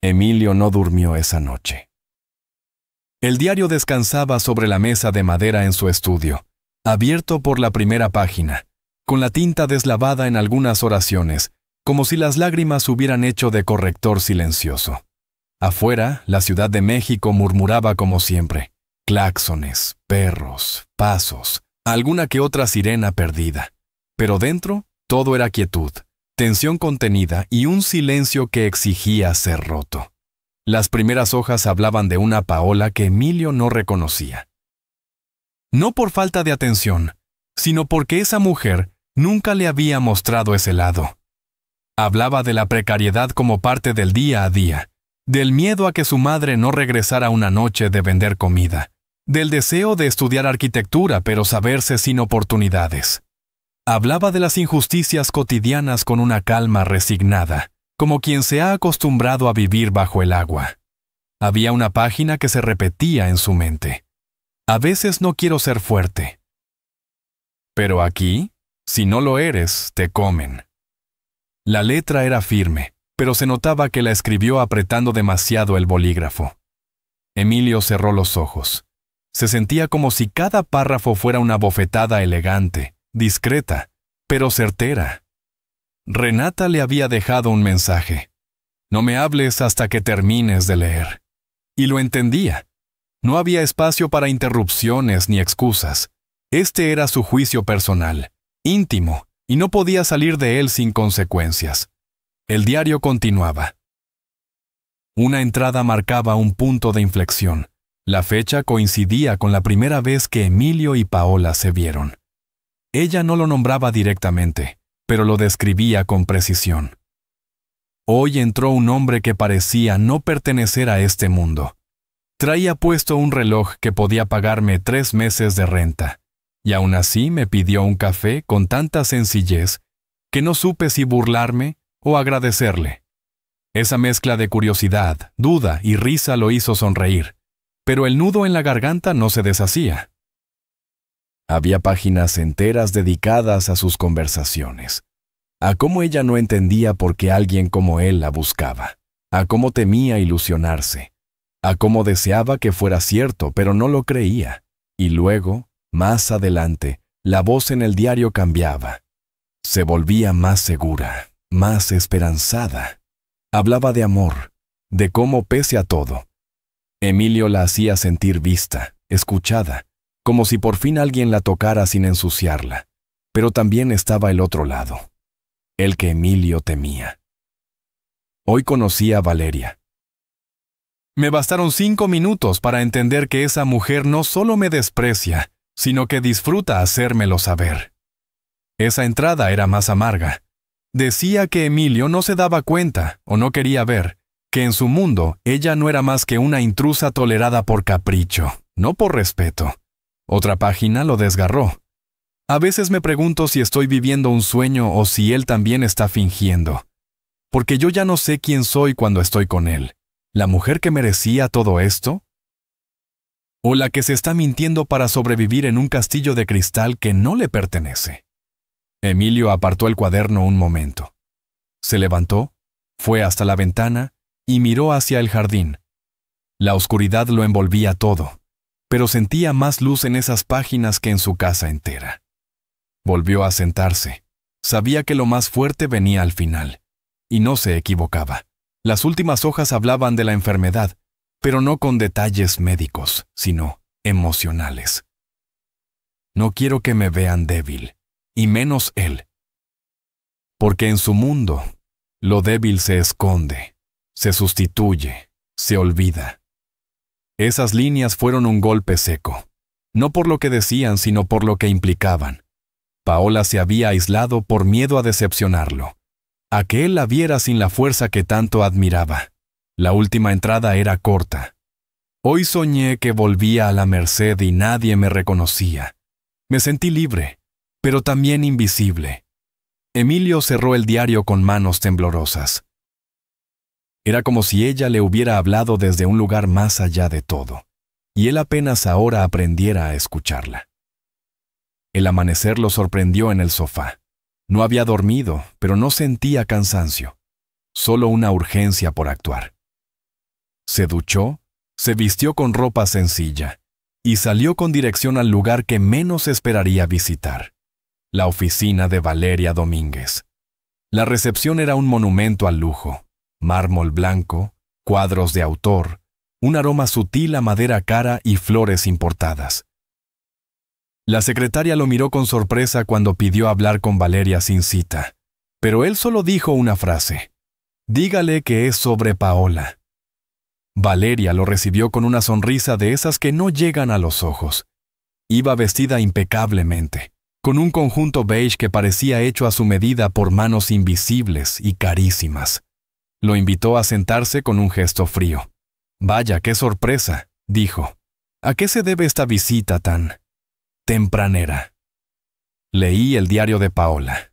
Emilio no durmió esa noche. El diario descansaba sobre la mesa de madera en su estudio, abierto por la primera página, con la tinta deslavada en algunas oraciones, como si las lágrimas hubieran hecho de corrector silencioso. Afuera, la Ciudad de México murmuraba como siempre. Claxones, perros, pasos, alguna que otra sirena perdida. Pero dentro, Todo era quietud, tensión contenida y un silencio que exigía ser roto. Las primeras hojas hablaban de una Paola que Emilio no reconocía. No por falta de atención, sino porque esa mujer nunca le había mostrado ese lado. Hablaba de la precariedad como parte del día a día, del miedo a que su madre no regresara una noche de vender comida, del deseo de estudiar arquitectura pero saberse sin oportunidades. Hablaba de las injusticias cotidianas con una calma resignada, como quien se ha acostumbrado a vivir bajo el agua. Había una página que se repetía en su mente. A veces no quiero ser fuerte. Pero aquí, si no lo eres, te comen. La letra era firme, pero se notaba que la escribió apretando demasiado el bolígrafo. Emilio cerró los ojos. Se sentía como si cada párrafo fuera una bofetada elegante, discreta, pero certera. Renata le había dejado un mensaje. No me hables hasta que termines de leer. Y lo entendía. No había espacio para interrupciones ni excusas. Este era su juicio personal, íntimo, y no podía salir de él sin consecuencias. El diario continuaba. Una entrada marcaba un punto de inflexión. La fecha coincidía con la primera vez que Emilio y Paola se vieron. Ella no lo nombraba directamente, pero lo describía con precisión. Hoy entró un hombre que parecía no pertenecer a este mundo. Traía puesto un reloj que podía pagarme 3 meses de renta, y aún así me pidió un café con tanta sencillez que no supe si burlarme o agradecerle. Esa mezcla de curiosidad, duda y risa lo hizo sonreír, pero el nudo en la garganta no se deshacía. Había páginas enteras dedicadas a sus conversaciones, a cómo ella no entendía por qué alguien como él la buscaba, a cómo temía ilusionarse, a cómo deseaba que fuera cierto, pero no lo creía. Y luego, más adelante, la voz en el diario cambiaba. Se volvía más segura, más esperanzada. Hablaba de amor, de cómo pese a todo. Emilio la hacía sentir vista, escuchada, como si por fin alguien la tocara sin ensuciarla. Pero también estaba el otro lado, el que Emilio temía. Hoy conocía a Valeria. Me bastaron 5 minutos para entender que esa mujer no solo me desprecia, sino que disfruta hacérmelo saber. Esa entrada era más amarga. Decía que Emilio no se daba cuenta, o no quería ver, que en su mundo ella no era más que una intrusa tolerada por capricho, no por respeto. Otra página lo desgarró. A veces me pregunto si estoy viviendo un sueño o si él también está fingiendo. Porque yo ya no sé quién soy cuando estoy con él. ¿La mujer que merecía todo esto? ¿O la que se está mintiendo para sobrevivir en un castillo de cristal que no le pertenece? Emilio apartó el cuaderno un momento. Se levantó, fue hasta la ventana y miró hacia el jardín. La oscuridad lo envolvía todo, pero sentía más luz en esas páginas que en su casa entera. Volvió a sentarse. Sabía que lo más fuerte venía al final, y no se equivocaba. Las últimas hojas hablaban de la enfermedad, pero no con detalles médicos, sino emocionales. No quiero que me vean débil, y menos él. Porque en su mundo, lo débil se esconde, se sustituye, se olvida. Esas líneas fueron un golpe seco, no por lo que decían, sino por lo que implicaban. Paola se había aislado por miedo a decepcionarlo, a que él la viera sin la fuerza que tanto admiraba. La última entrada era corta. Hoy soñé que volvía a la Merced y nadie me reconocía. Me sentí libre, pero también invisible. Emilio cerró el diario con manos temblorosas. Era como si ella le hubiera hablado desde un lugar más allá de todo, y él apenas ahora aprendiera a escucharla. El amanecer lo sorprendió en el sofá. No había dormido, pero no sentía cansancio, solo una urgencia por actuar. Se duchó, se vistió con ropa sencilla y salió con dirección al lugar que menos esperaría visitar, la oficina de Valeria Domínguez. La recepción era un monumento al lujo, mármol blanco, cuadros de autor, un aroma sutil a madera cara y flores importadas. La secretaria lo miró con sorpresa cuando pidió hablar con Valeria sin cita, pero él solo dijo una frase: «Dígale que es sobre Paola». Valeria lo recibió con una sonrisa de esas que no llegan a los ojos. Iba vestida impecablemente, con un conjunto beige que parecía hecho a su medida por manos invisibles y carísimas. Lo invitó a sentarse con un gesto frío. «Vaya, qué sorpresa», dijo. «¿A qué se debe esta visita tan tempranera?» Leí el diario de Paola.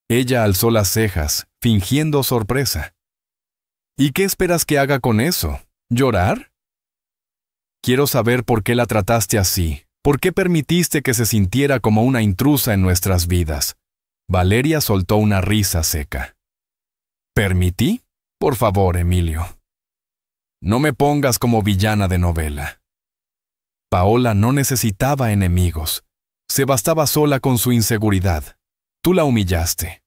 Ella alzó las cejas, fingiendo sorpresa. «¿Y qué esperas que haga con eso? ¿Llorar?» «Quiero saber por qué la trataste así, por qué permitiste que se sintiera como una intrusa en nuestras vidas». Valeria soltó una risa seca. «¿Permití? Por favor, Emilio. No me pongas como villana de novela». Paola no necesitaba enemigos. Se bastaba sola con su inseguridad. Tú la humillaste.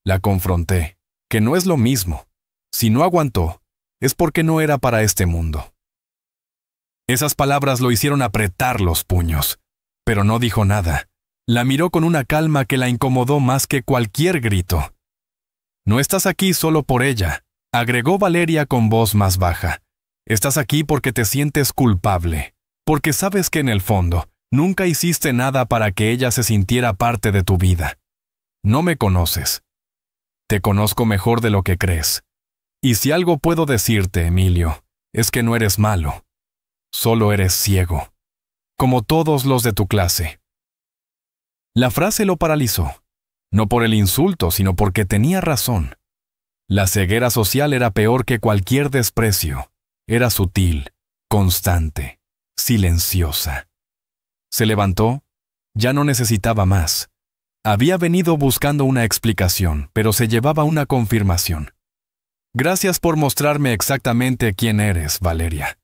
La confronté, que no es lo mismo. Si no aguantó, es porque no era para este mundo. Esas palabras lo hicieron apretar los puños, pero no dijo nada. La miró con una calma que la incomodó más que cualquier grito. «No estás aquí solo por ella», agregó Valeria con voz más baja. «Estás aquí porque te sientes culpable, porque sabes que en el fondo nunca hiciste nada para que ella se sintiera parte de tu vida. No me conoces. Te conozco mejor de lo que crees. Y si algo puedo decirte, Emilio, es que no eres malo. Solo eres ciego, como todos los de tu clase». La frase lo paralizó, no por el insulto, sino porque tenía razón. La ceguera social era peor que cualquier desprecio. Era sutil, constante, silenciosa. Se levantó, ya no necesitaba más. Había venido buscando una explicación, pero se llevaba una confirmación. «Gracias por mostrarme exactamente quién eres, Valeria.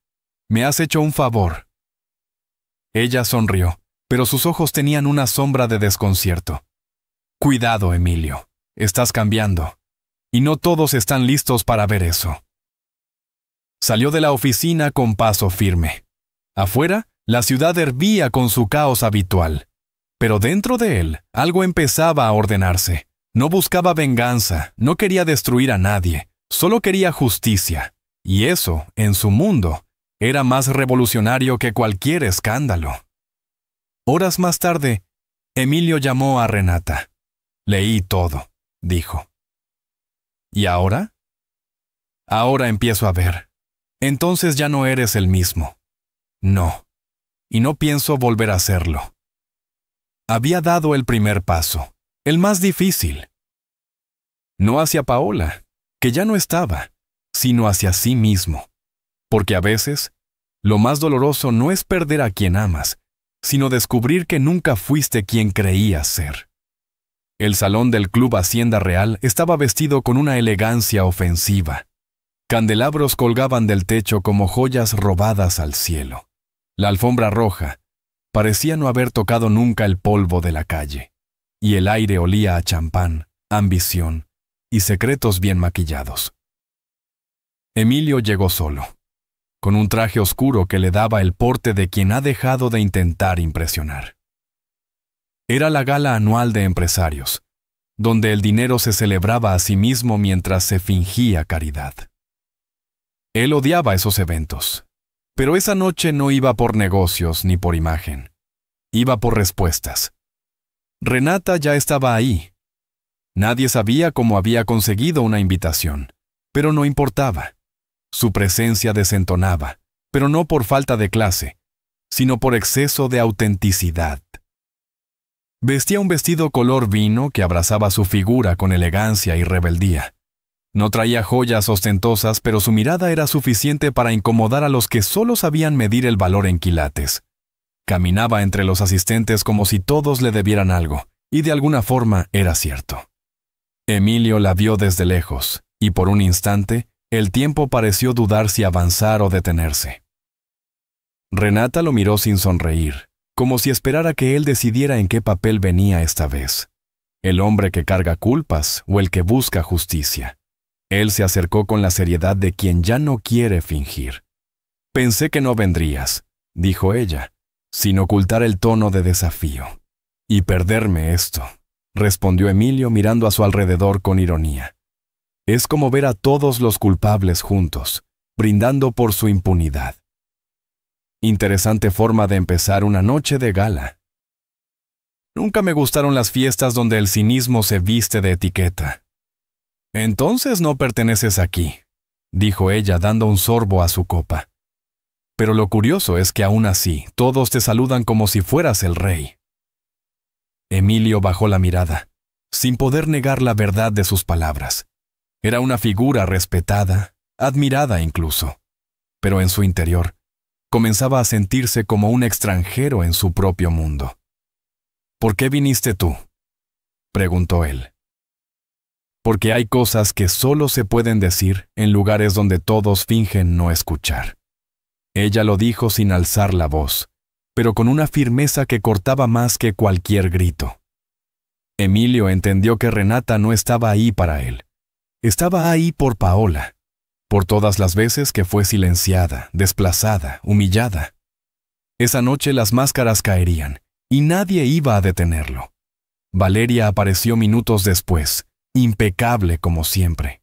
Me has hecho un favor». Ella sonrió, pero sus ojos tenían una sombra de desconcierto. «Cuidado, Emilio. Estás cambiando. Y no todos están listos para ver eso». Salió de la oficina con paso firme. Afuera, la ciudad hervía con su caos habitual. Pero dentro de él, algo empezaba a ordenarse. No buscaba venganza, no quería destruir a nadie. Solo quería justicia, y eso, en su mundo, era más revolucionario que cualquier escándalo. Horas más tarde, Emilio llamó a Renata. «Leí todo», dijo. «¿Y ahora?» «Ahora empiezo a ver. Entonces ya no eres el mismo». «No, y no pienso volver a hacerlo». Había dado el primer paso, el más difícil. No hacia Paola, que ya no estaba, sino hacia sí mismo. Porque a veces, lo más doloroso no es perder a quien amas, sino descubrir que nunca fuiste quien creías ser. El salón del Club Hacienda Real estaba vestido con una elegancia ofensiva. Candelabros colgaban del techo como joyas robadas al cielo. La alfombra roja parecía no haber tocado nunca el polvo de la calle, y el aire olía a champán, ambición y secretos bien maquillados. Emilio llegó solo, con un traje oscuro que le daba el porte de quien ha dejado de intentar impresionar. Era la gala anual de empresarios, donde el dinero se celebraba a sí mismo mientras se fingía caridad. Él odiaba esos eventos, pero esa noche no iba por negocios ni por imagen. Iba por respuestas. Renata ya estaba ahí. Nadie sabía cómo había conseguido una invitación, pero no importaba. Su presencia desentonaba, pero no por falta de clase, sino por exceso de autenticidad. Vestía un vestido color vino que abrazaba su figura con elegancia y rebeldía. No traía joyas ostentosas, pero su mirada era suficiente para incomodar a los que solo sabían medir el valor en quilates. Caminaba entre los asistentes como si todos le debieran algo, y de alguna forma era cierto. Emilio la vio desde lejos, y por un instante, el tiempo pareció dudar si avanzar o detenerse. Renata lo miró sin sonreír, como si esperara que él decidiera en qué papel venía esta vez. El hombre que carga culpas o el que busca justicia. Él se acercó con la seriedad de quien ya no quiere fingir. «Pensé que no vendrías», dijo ella, sin ocultar el tono de desafío. Y perderme esto, respondió Emilio mirando a su alrededor con ironía. Es como ver a todos los culpables juntos, brindando por su impunidad. Interesante forma de empezar una noche de gala. Nunca me gustaron las fiestas donde el cinismo se viste de etiqueta. Entonces no perteneces aquí, dijo ella dando un sorbo a su copa. Pero lo curioso es que aún así, todos te saludan como si fueras el rey. Emilio bajó la mirada, sin poder negar la verdad de sus palabras. Era una figura respetada, admirada incluso, pero en su interior, comenzaba a sentirse como un extranjero en su propio mundo. ¿Por qué viniste tú?, preguntó él. Porque hay cosas que solo se pueden decir en lugares donde todos fingen no escuchar. Ella lo dijo sin alzar la voz, pero con una firmeza que cortaba más que cualquier grito. Emilio entendió que Renata no estaba ahí para él. Estaba ahí por Paola, por todas las veces que fue silenciada, desplazada, humillada. Esa noche las máscaras caerían, y nadie iba a detenerlo. Valeria apareció minutos después, impecable como siempre.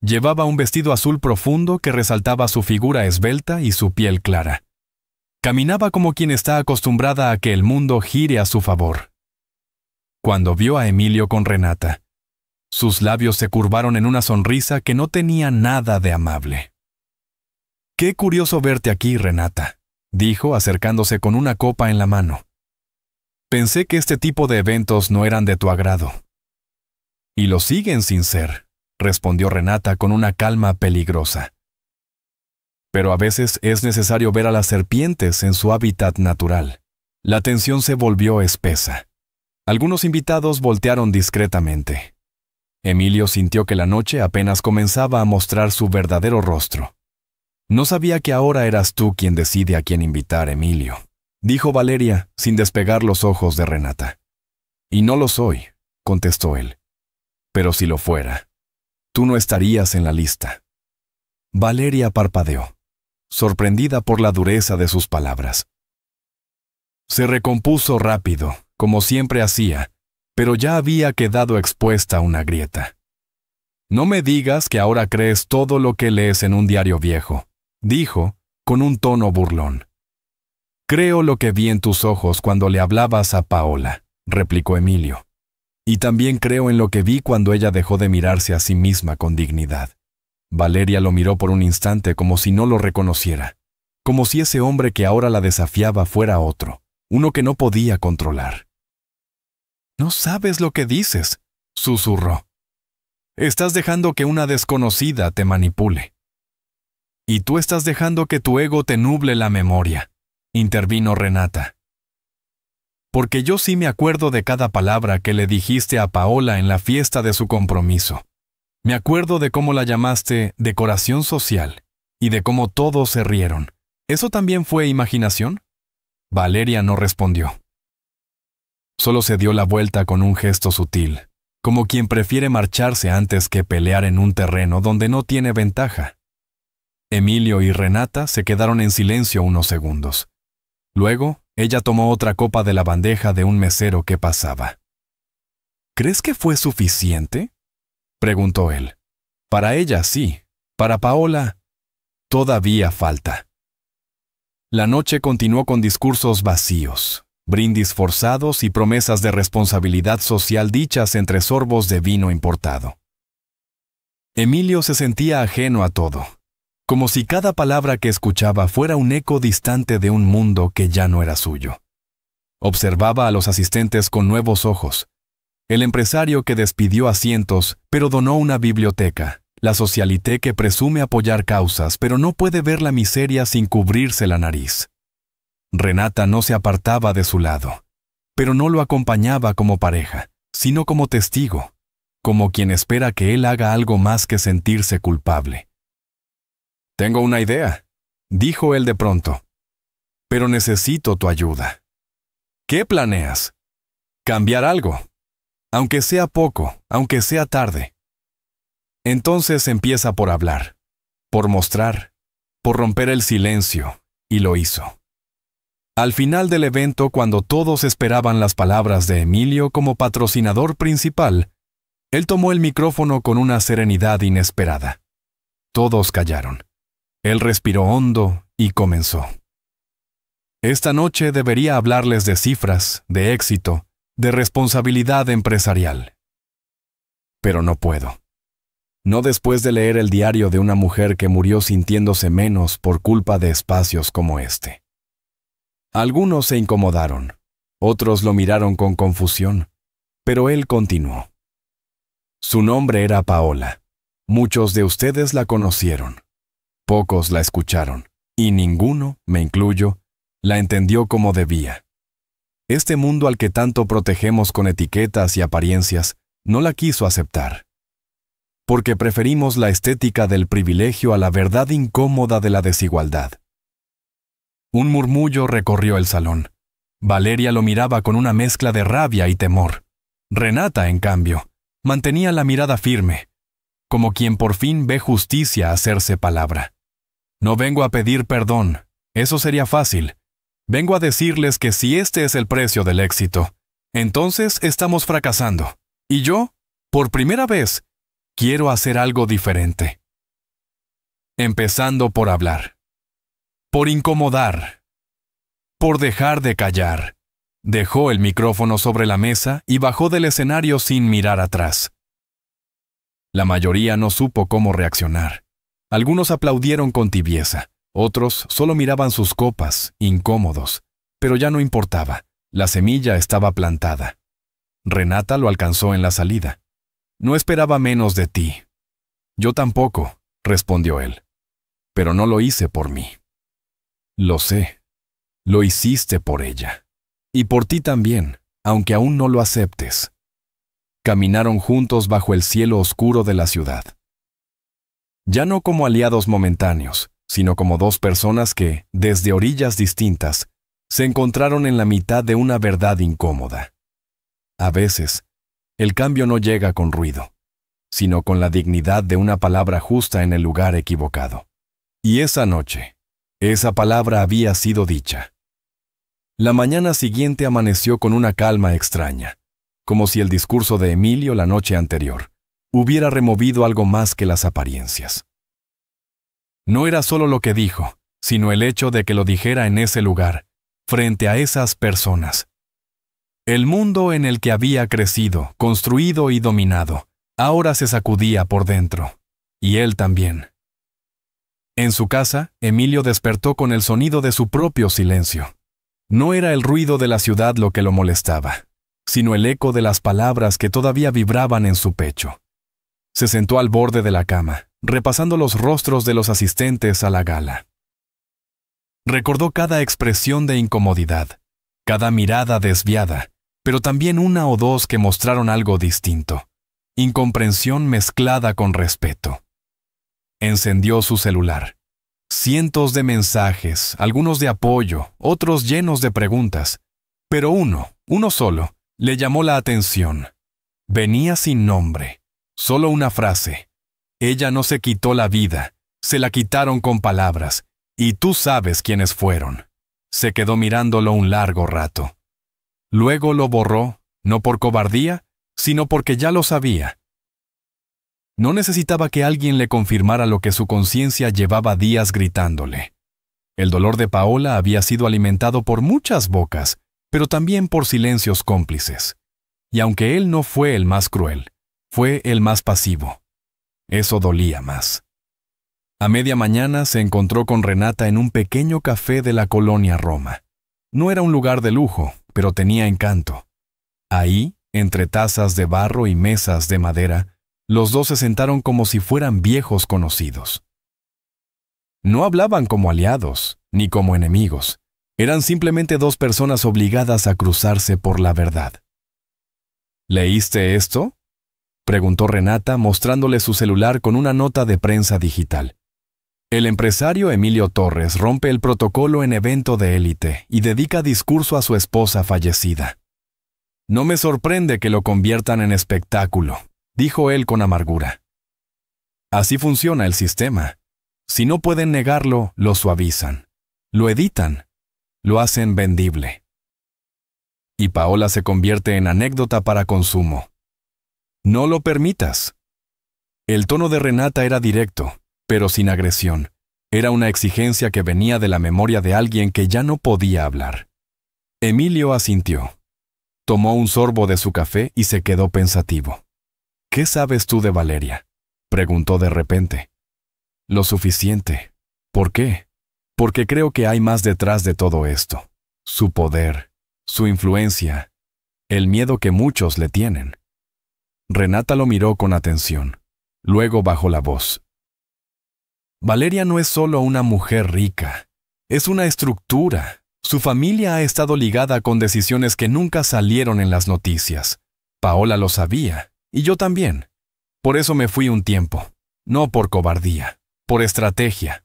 Llevaba un vestido azul profundo que resaltaba su figura esbelta y su piel clara. Caminaba como quien está acostumbrada a que el mundo gire a su favor. Cuando vio a Emilio con Renata, sus labios se curvaron en una sonrisa que no tenía nada de amable. «Qué curioso verte aquí, Renata», dijo acercándose con una copa en la mano. «Pensé que este tipo de eventos no eran de tu agrado». «Y lo siguen sin ser», respondió Renata con una calma peligrosa. «Pero a veces es necesario ver a las serpientes en su hábitat natural». La tensión se volvió espesa. Algunos invitados voltearon discretamente. Emilio sintió que la noche apenas comenzaba a mostrar su verdadero rostro. «No sabía que ahora eras tú quien decide a quién invitar, Emilio», dijo Valeria, sin despegar los ojos de Renata. «Y no lo soy», contestó él. «Pero si lo fuera, tú no estarías en la lista». Valeria parpadeó, sorprendida por la dureza de sus palabras. Se recompuso rápido, como siempre hacía, pero ya había quedado expuesta a una grieta. «No me digas que ahora crees todo lo que lees en un diario viejo», dijo, con un tono burlón. «Creo lo que vi en tus ojos cuando le hablabas a Paola», replicó Emilio. «Y también creo en lo que vi cuando ella dejó de mirarse a sí misma con dignidad». Valeria lo miró por un instante como si no lo reconociera, como si ese hombre que ahora la desafiaba fuera otro, uno que no podía controlar. «No sabes lo que dices», susurró. «Estás dejando que una desconocida te manipule». «Y tú estás dejando que tu ego te nuble la memoria», intervino Renata. «Porque yo sí me acuerdo de cada palabra que le dijiste a Paola en la fiesta de su compromiso. Me acuerdo de cómo la llamaste decoración social y de cómo todos se rieron. ¿Eso también fue imaginación?». Valeria no respondió. Solo se dio la vuelta con un gesto sutil, como quien prefiere marcharse antes que pelear en un terreno donde no tiene ventaja. Emilio y Renata se quedaron en silencio unos segundos. Luego, ella tomó otra copa de la bandeja de un mesero que pasaba. «¿Crees que fue suficiente?», preguntó él. «Para ella sí, para Paola todavía falta». La noche continuó con discursos vacíos, brindis forzados y promesas de responsabilidad social dichas entre sorbos de vino importado. Emilio se sentía ajeno a todo, como si cada palabra que escuchaba fuera un eco distante de un mundo que ya no era suyo. Observaba a los asistentes con nuevos ojos. El empresario que despidió a cientos, pero donó una biblioteca. La socialité que presume apoyar causas, pero no puede ver la miseria sin cubrirse la nariz. Renata no se apartaba de su lado, pero no lo acompañaba como pareja, sino como testigo, como quien espera que él haga algo más que sentirse culpable. «Tengo una idea», dijo él de pronto, «pero necesito tu ayuda». «¿Qué planeas?». «Cambiar algo, aunque sea poco, aunque sea tarde». Entonces empieza por hablar, por mostrar, por romper el silencio, y lo hizo. Al final del evento, cuando todos esperaban las palabras de Emilio como patrocinador principal, él tomó el micrófono con una serenidad inesperada. Todos callaron. Él respiró hondo y comenzó. Esta noche debería hablarles de cifras, de éxito, de responsabilidad empresarial. Pero no puedo. No después de leer el diario de una mujer que murió sintiéndose menos por culpa de espacios como este. Algunos se incomodaron, otros lo miraron con confusión, pero él continuó. Su nombre era Paola. Muchos de ustedes la conocieron. Pocos la escucharon, y ninguno, me incluyo, la entendió como debía. Este mundo al que tanto protegemos con etiquetas y apariencias no la quiso aceptar. Porque preferimos la estética del privilegio a la verdad incómoda de la desigualdad. Un murmullo recorrió el salón. Valeria lo miraba con una mezcla de rabia y temor. Renata, en cambio, mantenía la mirada firme, como quien por fin ve justicia hacerse palabra. No vengo a pedir perdón, eso sería fácil. Vengo a decirles que si este es el precio del éxito, entonces estamos fracasando. Y yo, por primera vez, quiero hacer algo diferente. Empezando por hablar. Por incomodar. Por dejar de callar. Dejó el micrófono sobre la mesa y bajó del escenario sin mirar atrás. La mayoría no supo cómo reaccionar. Algunos aplaudieron con tibieza, otros solo miraban sus copas, incómodos. Pero ya no importaba, la semilla estaba plantada. Renata lo alcanzó en la salida. No esperaba menos de ti. Yo tampoco, respondió él. Pero no lo hice por mí. Lo sé. Lo hiciste por ella. Y por ti también, aunque aún no lo aceptes. Caminaron juntos bajo el cielo oscuro de la ciudad. Ya no como aliados momentáneos, sino como dos personas que, desde orillas distintas, se encontraron en la mitad de una verdad incómoda. A veces, el cambio no llega con ruido, sino con la dignidad de una palabra justa en el lugar equivocado. Y esa noche, esa palabra había sido dicha. La mañana siguiente amaneció con una calma extraña, como si el discurso de Emilio la noche anterior hubiera removido algo más que las apariencias. No era solo lo que dijo, sino el hecho de que lo dijera en ese lugar, frente a esas personas. El mundo en el que había crecido, construido y dominado, ahora se sacudía por dentro, y él también. En su casa, Emilio despertó con el sonido de su propio silencio. No era el ruido de la ciudad lo que lo molestaba, sino el eco de las palabras que todavía vibraban en su pecho. Se sentó al borde de la cama, repasando los rostros de los asistentes a la gala. Recordó cada expresión de incomodidad, cada mirada desviada, pero también una o dos que mostraron algo distinto, incomprensión mezclada con respeto. Encendió su celular. Cientos de mensajes, algunos de apoyo, otros llenos de preguntas, pero uno solo, le llamó la atención. Venía sin nombre, solo una frase. Ella no se quitó la vida, se la quitaron con palabras, y tú sabes quiénes fueron. Se quedó mirándolo un largo rato. Luego lo borró, no por cobardía, sino porque ya lo sabía. No necesitaba que alguien le confirmara lo que su conciencia llevaba días gritándole. El dolor de Paola había sido alimentado por muchas bocas, pero también por silencios cómplices. Y aunque él no fue el más cruel, fue el más pasivo. Eso dolía más. A media mañana se encontró con Renata en un pequeño café de la colonia Roma. No era un lugar de lujo, pero tenía encanto. Ahí, entre tazas de barro y mesas de madera, los dos se sentaron como si fueran viejos conocidos. No hablaban como aliados, ni como enemigos. Eran simplemente dos personas obligadas a cruzarse por la verdad. ¿Leíste esto?, preguntó Renata, mostrándole su celular con una nota de prensa digital. El empresario Emilio Torres rompe el protocolo en evento de élite y dedica discurso a su esposa fallecida. No me sorprende que lo conviertan en espectáculo, dijo él con amargura. Así funciona el sistema. Si no pueden negarlo, lo suavizan, lo editan, lo hacen vendible. Y Paola se convierte en anécdota para consumo. No lo permitas. El tono de Renata era directo, pero sin agresión. Era una exigencia que venía de la memoria de alguien que ya no podía hablar. Emilio asintió. Tomó un sorbo de su café y se quedó pensativo. ¿Qué sabes tú de Valeria?, preguntó de repente. Lo suficiente. ¿Por qué? Porque creo que hay más detrás de todo esto. Su poder, su influencia, el miedo que muchos le tienen. Renata lo miró con atención. Luego bajó la voz. Valeria no es solo una mujer rica, es una estructura. Su familia ha estado ligada con decisiones que nunca salieron en las noticias. Paola lo sabía, y yo también. Por eso me fui un tiempo, no por cobardía, por estrategia.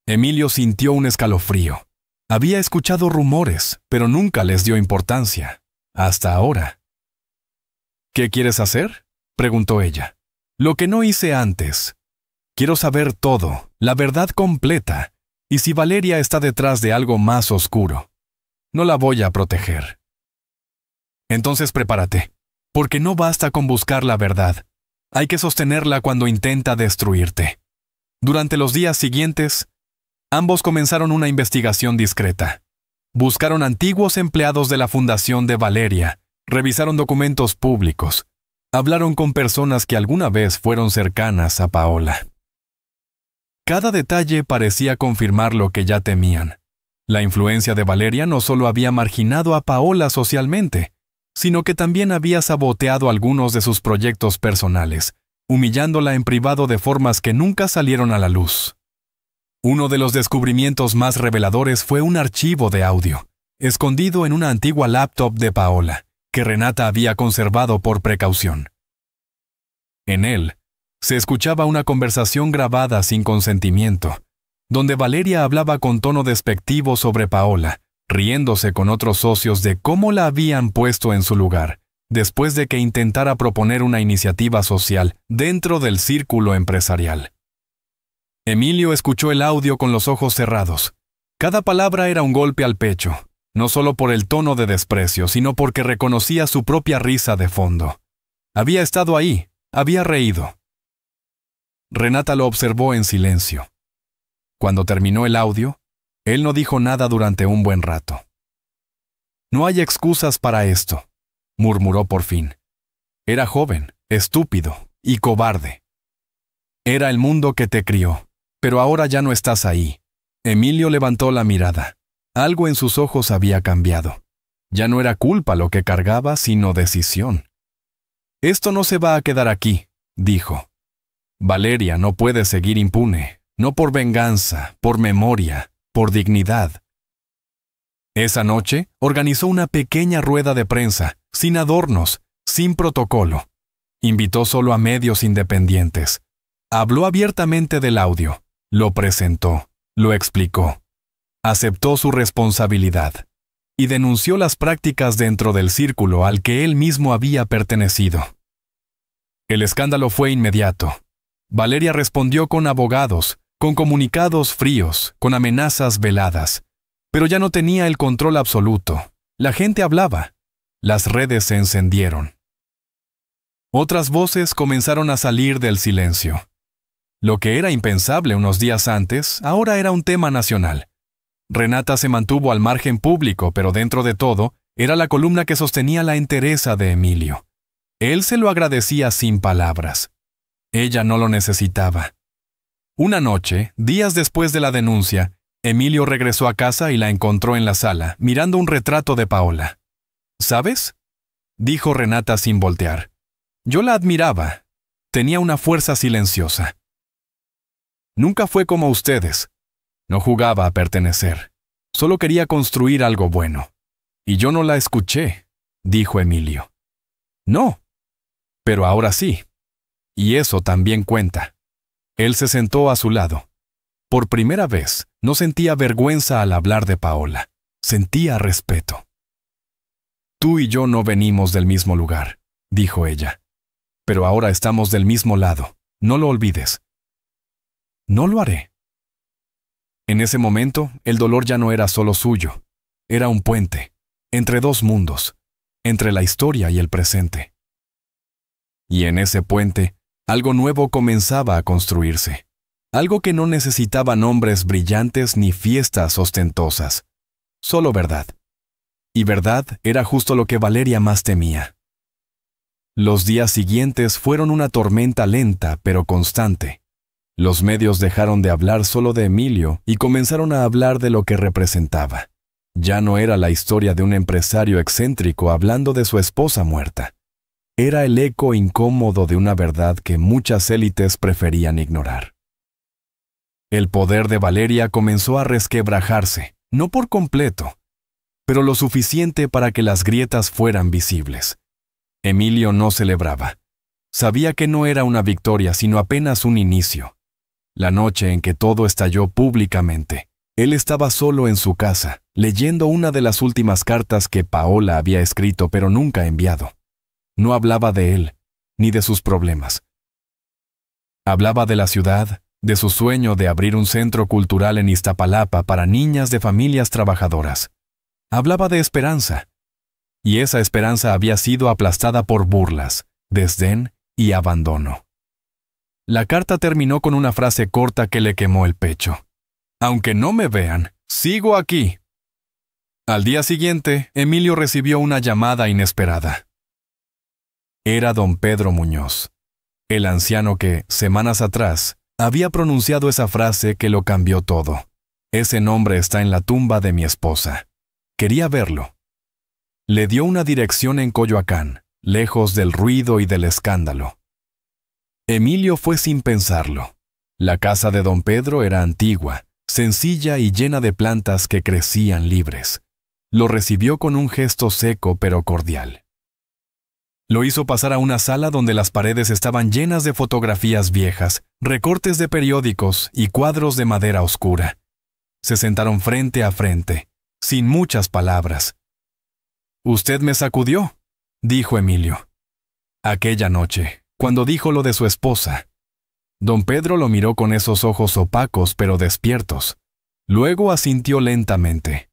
Emilio sintió un escalofrío. Había escuchado rumores, pero nunca les dio importancia, hasta ahora. ¿Qué quieres hacer?, preguntó ella. Lo que no hice antes. Quiero saber todo, la verdad completa, y si Valeria está detrás de algo más oscuro. No la voy a proteger. Entonces prepárate, porque no basta con buscar la verdad. Hay que sostenerla cuando intenta destruirte. Durante los días siguientes, ambos comenzaron una investigación discreta. Buscaron antiguos empleados de la fundación de Valeria, revisaron documentos públicos, hablaron con personas que alguna vez fueron cercanas a Paola. Cada detalle parecía confirmar lo que ya temían. La influencia de Valeria no solo había marginado a Paola socialmente, sino que también había saboteado algunos de sus proyectos personales, humillándola en privado de formas que nunca salieron a la luz. Uno de los descubrimientos más reveladores fue un archivo de audio, escondido en una antigua laptop de Paola, que Renata había conservado por precaución. En él, se escuchaba una conversación grabada sin consentimiento, donde Valeria hablaba con tono despectivo sobre Paola, riéndose con otros socios de cómo la habían puesto en su lugar, después de que intentara proponer una iniciativa social dentro del círculo empresarial. Emilio escuchó el audio con los ojos cerrados. Cada palabra era un golpe al pecho, no solo por el tono de desprecio, sino porque reconocía su propia risa de fondo. Había estado ahí, había reído. Renata lo observó en silencio. Cuando terminó el audio, él no dijo nada durante un buen rato. «No hay excusas para esto», murmuró por fin. «Era joven, estúpido y cobarde. Era el mundo que te crió, pero ahora ya no estás ahí». Emilio levantó la mirada. Algo en sus ojos había cambiado. Ya no era culpa lo que cargaba, sino decisión. «Esto no se va a quedar aquí», dijo. «Valeria no puede seguir impune, no por venganza, por memoria, por dignidad». Esa noche organizó una pequeña rueda de prensa, sin adornos, sin protocolo. Invitó solo a medios independientes. Habló abiertamente del audio, lo presentó, lo explicó. Aceptó su responsabilidad y denunció las prácticas dentro del círculo al que él mismo había pertenecido. El escándalo fue inmediato. Valeria respondió con abogados, con comunicados fríos, con amenazas veladas. Pero ya no tenía el control absoluto. La gente hablaba. Las redes se encendieron. Otras voces comenzaron a salir del silencio. Lo que era impensable unos días antes, ahora era un tema nacional. Renata se mantuvo al margen público, pero dentro de todo, era la columna que sostenía la entereza de Emilio. Él se lo agradecía sin palabras. Ella no lo necesitaba. Una noche, días después de la denuncia, Emilio regresó a casa y la encontró en la sala, mirando un retrato de Paola. «¿Sabes?», dijo Renata sin voltear. «Yo la admiraba. Tenía una fuerza silenciosa. Nunca fue como ustedes. No jugaba a pertenecer. Solo quería construir algo bueno. Y yo no la escuché», dijo Emilio. «No. Pero ahora sí. Y eso también cuenta». Él se sentó a su lado. Por primera vez, no sentía vergüenza al hablar de Paola. Sentía respeto. «Tú y yo no venimos del mismo lugar», dijo ella. «Pero ahora estamos del mismo lado. No lo olvides». «No lo haré». En ese momento, el dolor ya no era solo suyo. Era un puente, entre dos mundos, entre la historia y el presente. Y en ese puente, algo nuevo comenzaba a construirse. Algo que no necesitaba nombres brillantes ni fiestas ostentosas. Solo verdad. Y verdad era justo lo que Valeria más temía. Los días siguientes fueron una tormenta lenta pero constante. Los medios dejaron de hablar solo de Emilio y comenzaron a hablar de lo que representaba. Ya no era la historia de un empresario excéntrico hablando de su esposa muerta. Era el eco incómodo de una verdad que muchas élites preferían ignorar. El poder de Valeria comenzó a resquebrajarse, no por completo, pero lo suficiente para que las grietas fueran visibles. Emilio no celebraba. Sabía que no era una victoria, sino apenas un inicio. La noche en que todo estalló públicamente, él estaba solo en su casa, leyendo una de las últimas cartas que Paola había escrito pero nunca enviado. No hablaba de él, ni de sus problemas. Hablaba de la ciudad, de su sueño de abrir un centro cultural en Iztapalapa para niñas de familias trabajadoras. Hablaba de esperanza. Y esa esperanza había sido aplastada por burlas, desdén y abandono. La carta terminó con una frase corta que le quemó el pecho. Aunque no me vean, sigo aquí. Al día siguiente, Emilio recibió una llamada inesperada. Era don Pedro Muñoz, el anciano que, semanas atrás, había pronunciado esa frase que lo cambió todo. Ese nombre está en la tumba de mi esposa. Quería verlo. Le dio una dirección en Coyoacán, lejos del ruido y del escándalo. Emilio fue sin pensarlo. La casa de don Pedro era antigua, sencilla y llena de plantas que crecían libres. Lo recibió con un gesto seco pero cordial. Lo hizo pasar a una sala donde las paredes estaban llenas de fotografías viejas, recortes de periódicos y cuadros de madera oscura. Se sentaron frente a frente, sin muchas palabras. «Usted me sacudió», dijo Emilio. Aquella noche, cuando dijo lo de su esposa. Don Pedro lo miró con esos ojos opacos pero despiertos. Luego asintió lentamente.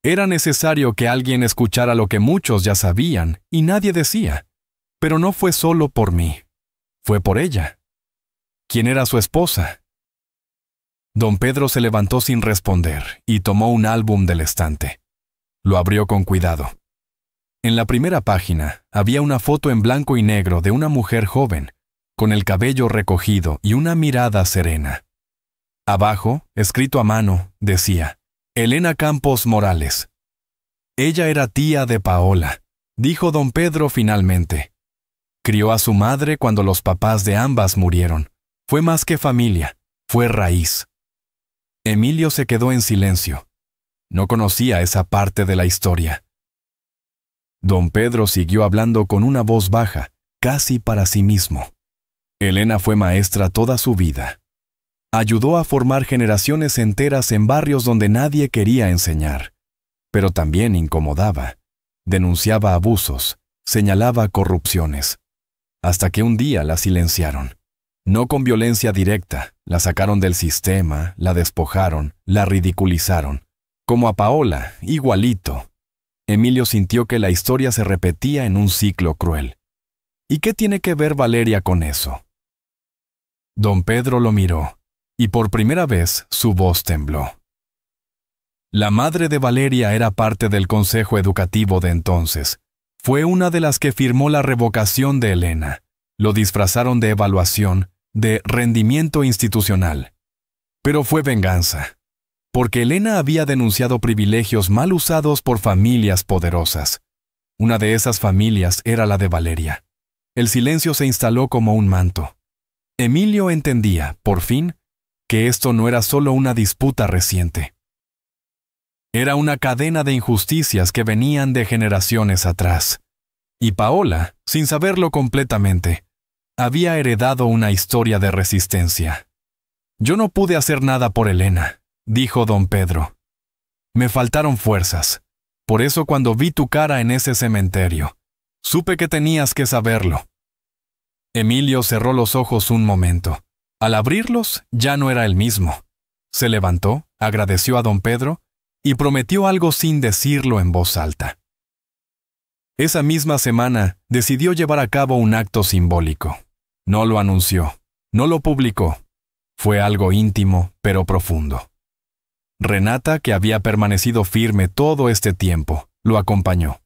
Era necesario que alguien escuchara lo que muchos ya sabían y nadie decía. Pero no fue solo por mí. Fue por ella. ¿Quién era su esposa? Don Pedro se levantó sin responder y tomó un álbum del estante. Lo abrió con cuidado. En la primera página había una foto en blanco y negro de una mujer joven, con el cabello recogido y una mirada serena. Abajo, escrito a mano, decía, Elena Campos Morales. Ella era tía de Paola, dijo don Pedro finalmente. Crió a su madre cuando los papás de ambas murieron. Fue más que familia, fue raíz. Emilio se quedó en silencio. No conocía esa parte de la historia. Don Pedro siguió hablando con una voz baja, casi para sí mismo. Elena fue maestra toda su vida. Ayudó a formar generaciones enteras en barrios donde nadie quería enseñar, pero también incomodaba. Denunciaba abusos, señalaba corrupciones. Hasta que un día la silenciaron. No con violencia directa, la sacaron del sistema, la despojaron, la ridiculizaron. Como a Paola, igualito. Emilio sintió que la historia se repetía en un ciclo cruel. ¿Y qué tiene que ver Valeria con eso? Don Pedro lo miró, y por primera vez su voz tembló. La madre de Valeria era parte del consejo educativo de entonces. Fue una de las que firmó la revocación de Elena. Lo disfrazaron de evaluación, de rendimiento institucional. Pero fue venganza, porque Elena había denunciado privilegios mal usados por familias poderosas. Una de esas familias era la de Valeria. El silencio se instaló como un manto. Emilio entendía, por fin, que esto no era solo una disputa reciente. Era una cadena de injusticias que venían de generaciones atrás. Y Paola, sin saberlo completamente, había heredado una historia de resistencia. Yo no pude hacer nada por Elena, dijo don Pedro. Me faltaron fuerzas. Por eso cuando vi tu cara en ese cementerio, supe que tenías que saberlo. Emilio cerró los ojos un momento. Al abrirlos, ya no era el mismo. Se levantó, agradeció a don Pedro y prometió algo sin decirlo en voz alta. Esa misma semana decidió llevar a cabo un acto simbólico. No lo anunció, no lo publicó. Fue algo íntimo, pero profundo. Renata, que había permanecido firme todo este tiempo, lo acompañó.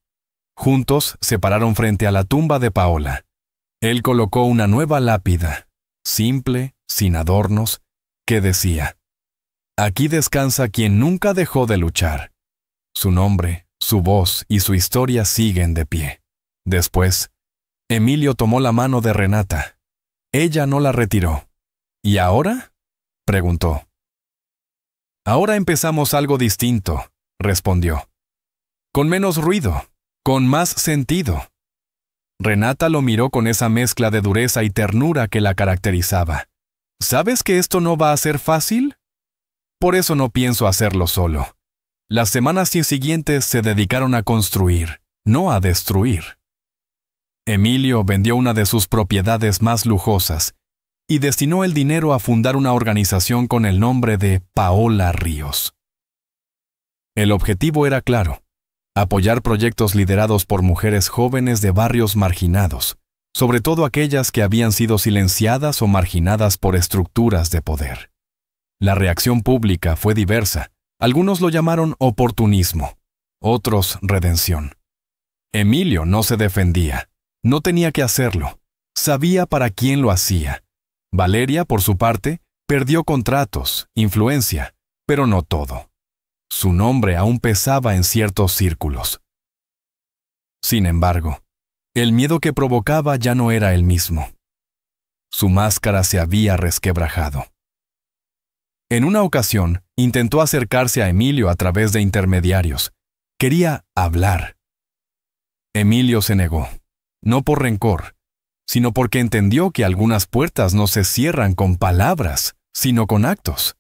Juntos se pararon frente a la tumba de Paola. Él colocó una nueva lápida, simple, sin adornos, que decía: «Aquí descansa quien nunca dejó de luchar. Su nombre, su voz y su historia siguen de pie». Después, Emilio tomó la mano de Renata. Ella no la retiró. «¿Y ahora?», preguntó. «Ahora empezamos algo distinto», respondió. «Con menos ruido, con más sentido». Renata lo miró con esa mezcla de dureza y ternura que la caracterizaba. «¿Sabes que esto no va a ser fácil? Por eso no pienso hacerlo solo». Las semanas siguientes se dedicaron a construir, no a destruir. Emilio vendió una de sus propiedades más lujosas y destinó el dinero a fundar una organización con el nombre de Paola Ríos. El objetivo era claro: apoyar proyectos liderados por mujeres jóvenes de barrios marginados, sobre todo aquellas que habían sido silenciadas o marginadas por estructuras de poder. La reacción pública fue diversa. Algunos lo llamaron oportunismo, otros redención. Emilio no se defendía, no tenía que hacerlo, sabía para quién lo hacía. Valeria, por su parte, perdió contratos, influencia, pero no todo. Su nombre aún pesaba en ciertos círculos. Sin embargo, el miedo que provocaba ya no era el mismo. Su máscara se había resquebrajado. En una ocasión, intentó acercarse a Emilio a través de intermediarios. Quería hablar. Emilio se negó, no por rencor, sino porque entendió que algunas puertas no se cierran con palabras, sino con actos.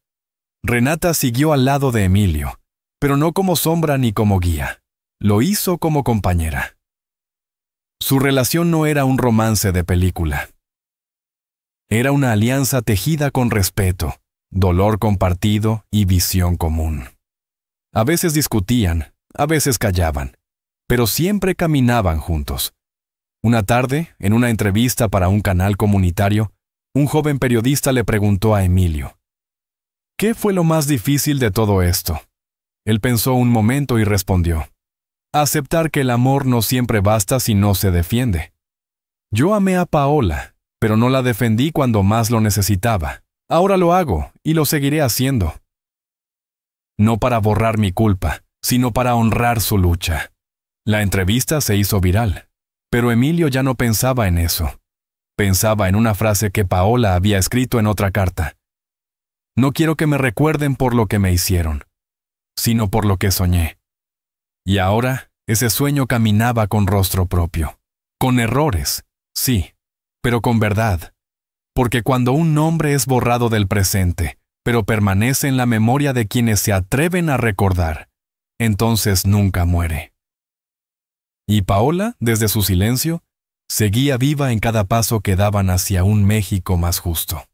Renata siguió al lado de Emilio, pero no como sombra ni como guía. Lo hizo como compañera. Su relación no era un romance de película. Era una alianza tejida con respeto, dolor compartido y visión común. A veces discutían, a veces callaban, pero siempre caminaban juntos. Una tarde, en una entrevista para un canal comunitario, un joven periodista le preguntó a Emilio: «¿Qué fue lo más difícil de todo esto?». Él pensó un momento y respondió: «Aceptar que el amor no siempre basta si no se defiende. Yo amé a Paola, pero no la defendí cuando más lo necesitaba. Ahora lo hago y lo seguiré haciendo. No para borrar mi culpa, sino para honrar su lucha». La entrevista se hizo viral, pero Emilio ya no pensaba en eso. Pensaba en una frase que Paola había escrito en otra carta: «No quiero que me recuerden por lo que me hicieron, sino por lo que soñé». Y ahora ese sueño caminaba con rostro propio, con errores, sí, pero con verdad. Porque cuando un nombre es borrado del presente, pero permanece en la memoria de quienes se atreven a recordar, entonces nunca muere. Y Paola, desde su silencio, seguía viva en cada paso que daban hacia un México más justo.